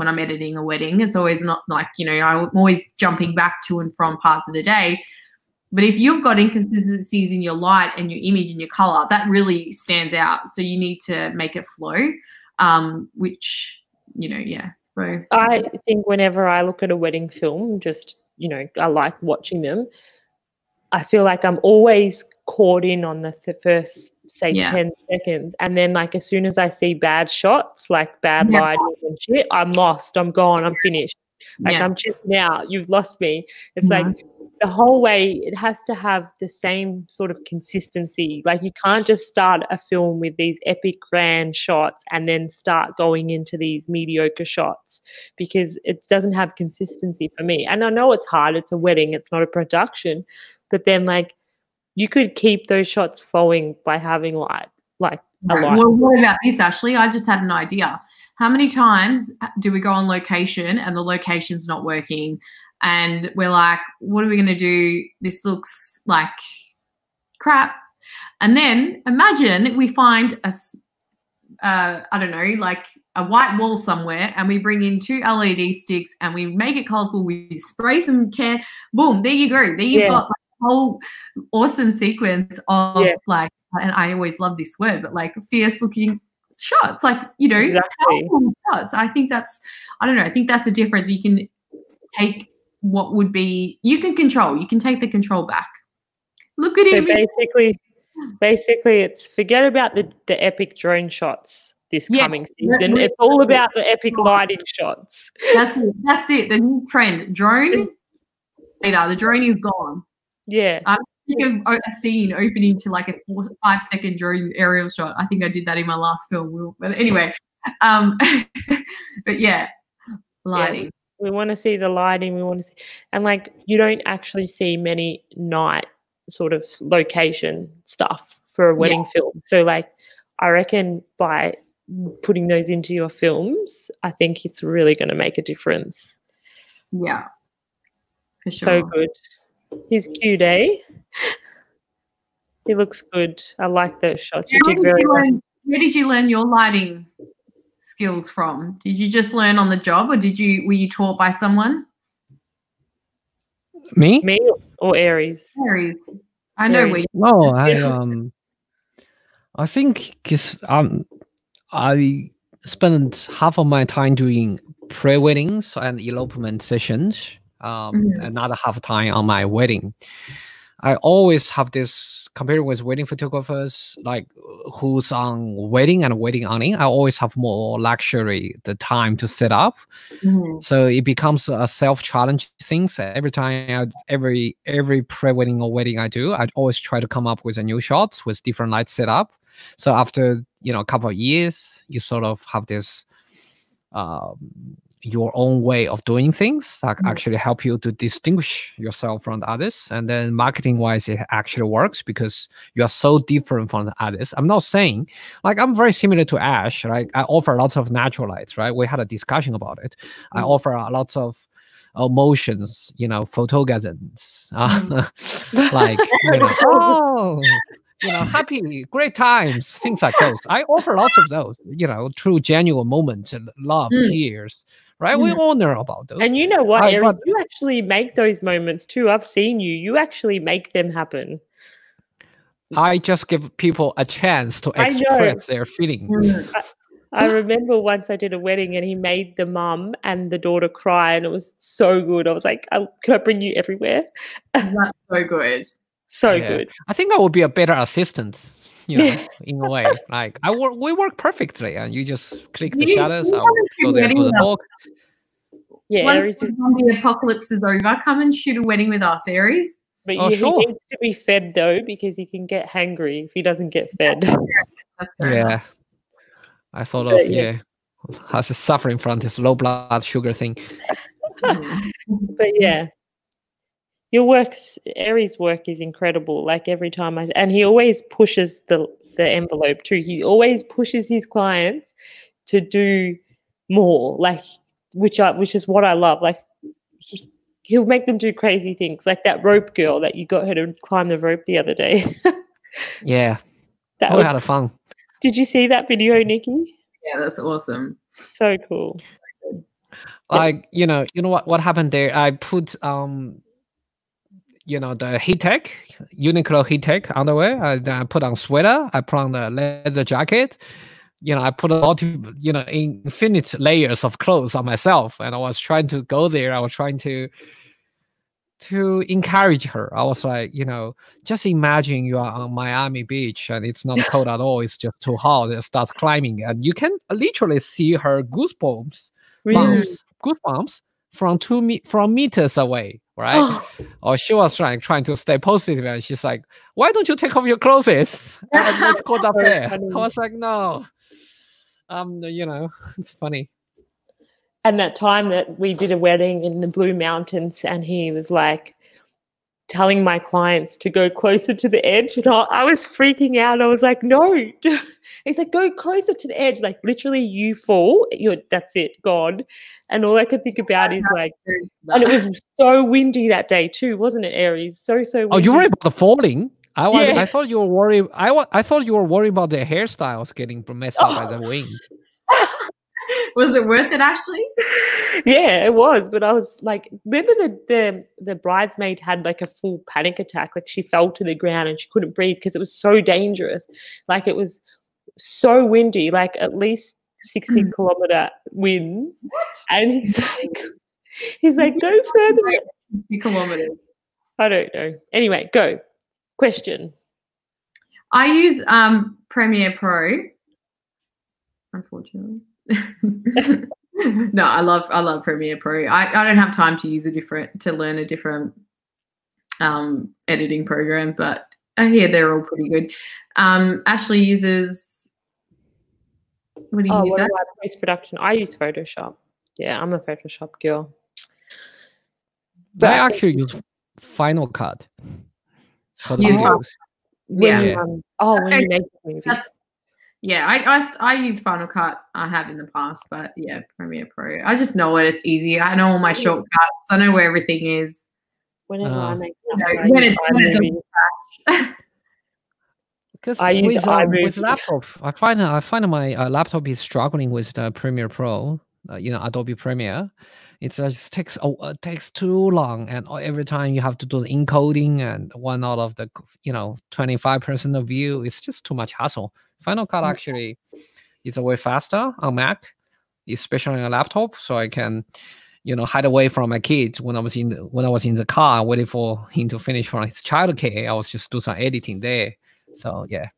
I'm editing a wedding. It's always not like, you know, I'm always jumping back to and from parts of the day. But if you've got inconsistencies in your light and your image and your color, that really stands out. So you need to make it flow, which, you know, yeah. So I think whenever I look at a wedding film, just, you know, I like watching them. I feel like I'm always caught in on the first, say, 10 seconds. And then, like, as soon as I see bad shots, like bad lighting and shit, I'm lost. I'm gone. I'm finished. Like, I'm checking out. You've lost me. It's like the whole way, it has to have the same sort of consistency. Like, you can't just start a film with these epic grand shots and then start going into these mediocre shots because it doesn't have consistency for me. And I know it's hard. It's a wedding. It's not a production. But then, like, you could keep those shots flowing by having light, like a light. Well, what about this, Ashley? I just had an idea. How many times do we go on location and the location's not working? And we're like, what are we going to do? This looks like crap. And then imagine we find I don't know, like a white wall somewhere and we bring in 2 LED sticks and we make it colorful. We spray some can. Boom, there you go. There you've got like whole awesome sequence of Yeah. like, and I always love this word, but like fierce looking shots, like, you know, Exactly. powerful shots. I think that's, I don't know, I think that's a difference. You can take what would be, you can take the control back. Look at So him. basically it's forget about the epic drone shots this Yeah, coming season. It's all about the epic lighting shots. That's it. The new trend. Drone later. The drone is gone. Yeah. I think of a scene opening to like a 5-second drone aerial shot. I think I did that in my last film. But anyway, but yeah, lighting. Yeah, we want to see the lighting. We want to see, and like you don't actually see many night sort of location stuff for a wedding film. So like, I reckon by putting those into your films, I think it's really going to make a difference. Yeah, for sure. So good. He's cute, eh? He looks good. I like those shots. You did very well. Where did you learn your lighting skills from? Did you just learn on the job, or were you taught by someone? Me or Aries? Aries. I know Aries. I think because I spent half of my time doing pre-weddings and elopement sessions, another half time on my wedding. I always have this compared with wedding photographers, like who's on wedding and wedding awning. I always have more luxury, the time to set up. So it becomes a self-challenge thing. So every time, every pre-wedding or wedding I do, I always try to come up with a new shots with different light setup. So after a couple of years, you sort of have this your own way of doing things that actually help you to distinguish yourself from the others. And then marketing wise, it actually works because you are so different from the others. I'm not saying, like, I'm very similar to Ash, right? I offer lots of natural lights, right? We had a discussion about it. I offer lots of emotions, photogasms, like, happy, great times, things like those. I offer lots of those, true, genuine moments and love, tears, right? We all know about those. And you know what, Aries, you actually make those moments too. I've seen you. You actually make them happen. I just give people a chance to express their feelings. I remember once I did a wedding and he made the mum and the daughter cry, and it was so good. I was like, can I bring you everywhere? That's so good. So good. I think I would be a better assistant, in a way. Like we work perfectly, and you just click the shutters. I'll go there, do the talk. Yeah, once Aries the apocalypse is over, come and shoot a wedding with us, Aries. But he needs to be fed though, because he can get hangry if he doesn't get fed. That's fair enough. I thought of I was suffering from this low blood sugar thing. But yeah. Your Aries' work is incredible. Like every time and he always pushes the envelope too. He always pushes his clients to do more, like which is what I love. Like he'll make them do crazy things, like that rope girl that you got her to climb the rope the other day. Yeah, we had a fun. Did you see that video, Nikki? Yeah, that's awesome. So cool. Like you know what happened there? I put the heat tech, Uniqlo heat tech underwear. I put on sweater. I put on the leather jacket. I put a lot of, infinite layers of clothes on myself. And I was trying to go there. I was trying to encourage her. I was like, just imagine you are on Miami Beach and it's not cold at all. It's just too hot. It starts climbing. And you can literally see her goosebumps from meters away. Right? Or she was trying to stay positive, and she's like, "Why don't you take off your clothes? It's cold up there." I was like, "No, it's funny." And that time that we did a wedding in the Blue Mountains, and he was like telling my clients to go closer to the edge, and I was freaking out. I was like, "No!" He's like, "Go closer to the edge." Like literally, you fall, that's it, gone. And all I could think about is like, and it was so windy that day too, wasn't it, Aries? So windy. Oh, you worried about the falling? I thought you were worried. I thought you were worried about the hairstyles getting messed up by the wind. Was it worth it, Ashley? Yeah, it was. But I was like, remember the bridesmaid had like a full panic attack. Like she fell to the ground and she couldn't breathe because it was so dangerous. Like it was so windy, like at least 60-kilometer winds. And he's like, go further. 60 kilometers. I don't know. Anyway, go. Question. I use Premiere Pro. Unfortunately. No, I love Premiere Pro. I don't have time to learn a different editing program, but I hear they're all pretty good. Ashley uses, what do you use? Post-production. I use Photoshop. Yeah, I'm a Photoshop girl. I actually use Final Cut for the videos. When you make movies. I use Final Cut. I have in the past, but yeah, Premiere Pro. I just know it. It's easy. I know all my shortcuts. I know where everything is. Whenever I make stuff, when it doesn't because I use with laptop, I find my laptop is struggling with the Premiere Pro. Adobe Premiere. It just takes too long, and every time you have to do the encoding, and one out of the 25% of view, it's just too much hassle. Final Cut actually is a way faster on Mac, especially on a laptop, so I can hide away from my kids when I was in the car waiting for him to finish from his childcare. I was just do some editing there. So yeah,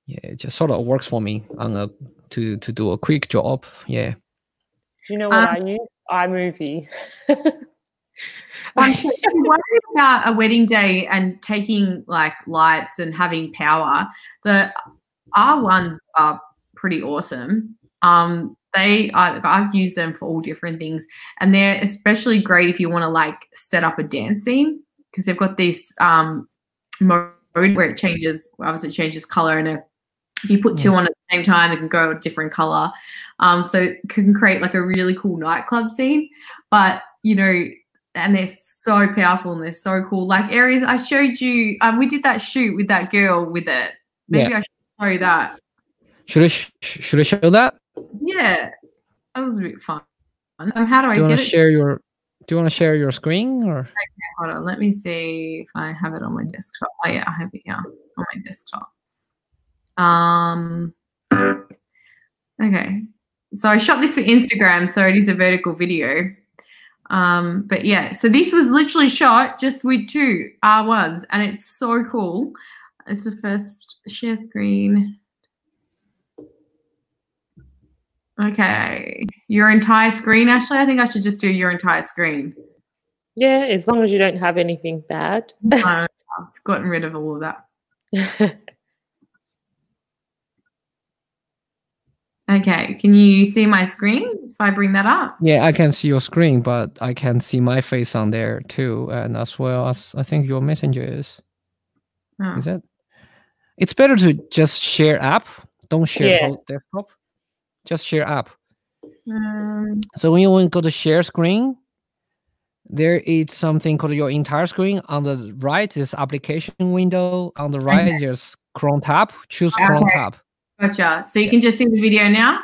it just sort of works for me on to do a quick job. Yeah. Do you know what I use? iMovie. I'm worried about a wedding day and taking like lights and having power. The R1s are pretty awesome. I've used them for all different things, and they're especially great if you want to like set up a dance scene, because they've got this mode where it changes color, and if you put two on at the same time, it can go a different color. So it can create like a really cool nightclub scene. But and they're so powerful and they're so cool. Like areas I showed you, we did that shoot with that girl with it. Maybe I should show you that. Should I show that? Yeah, that was a bit fun. How do I get it? Do you want to share your screen or? Okay, hold on. Let me see if I have it on my desktop. Oh yeah, I have it here on my desktop. Okay. So I shot this for Instagram, so it is a vertical video. But yeah, so this was literally shot just with two R1s, and it's so cool. It's the first share screen. Okay, your entire screen, Ashley? I think I should just do your entire screen. Yeah, as long as you don't have anything bad. I've gotten rid of all of that. Okay, can you see my screen if I bring that up? Yeah, I can see your screen, but I can see my face on there too, and as well as I think your messenger is. Oh. Is it? It's better to just share app. Don't share whole desktop. Just share app. So when you want to go to share screen, there is something called your entire screen. On the right is application window. On the right there's Chrome tab. Choose Chrome tab. Gotcha. So you can just see the video now?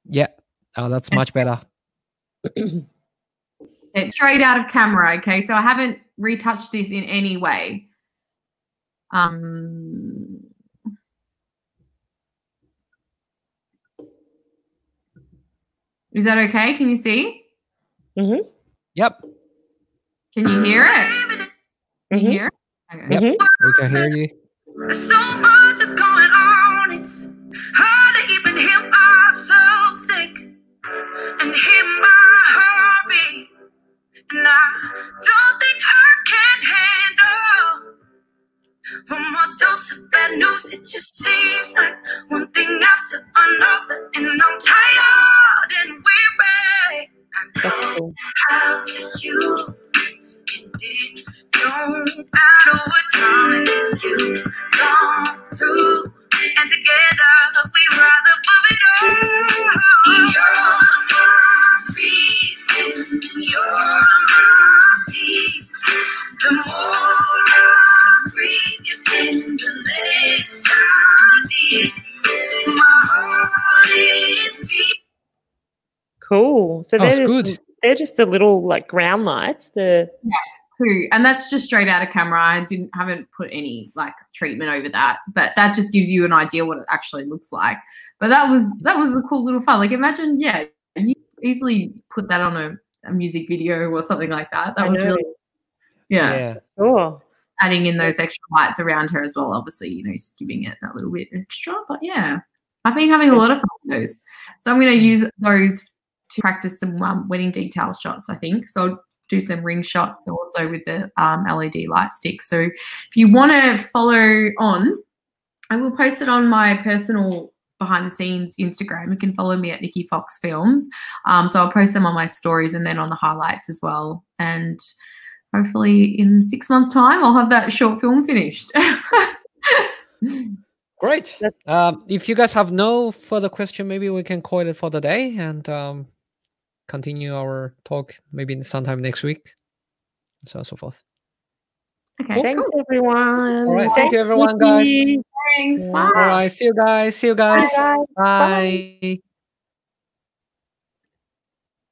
Yeah. Oh, that's much better. It's straight out of camera, okay? So I haven't retouched this in any way. Is that okay? Can you see? Mm-hmm. Yep. Can you hear it? Can you hear it? Okay. Yep. We can hear you. So much is going on, it's hard to even hear myself think and hear my heartbeat. And I don't think I can handle one more dose of bad news. It just seems like one thing after another, and I'm tired and weary. I know how to you, and it don't matter what time it is you've gone through, and together we rise above it all. You're my reason, you're my peace. The more I breathe you in, the less I need. My heart is Cool. So good. They're just the little like ground lights. And that's just straight out of camera. I haven't put any like treatment over that, but that just gives you an idea what it actually looks like. But that was a cool little fun. Like imagine, you easily put that on a music video or something like that. That was really, Cool. Adding in those extra lights around her as well. Obviously, just giving it that little bit extra. But yeah, I've been having a lot of fun with those. So I'm going to use those to practice some wedding detail shots, I think. So I'll do some ring shots also with the LED light stick. So if you want to follow on, I will post it on my personal behind the scenes Instagram. You can follow me at Nikki Fox Films. So I'll post them on my stories and then on the highlights as well. And hopefully in 6 months' time, I'll have that short film finished. Great. If you guys have no further question, maybe we can call it for the day and continue our talk maybe sometime next week, and so on and so forth. Okay, cool. Thanks everyone. All right, thank you everyone, guys. Thanks. Bye. All right, see you guys. Bye. Bye.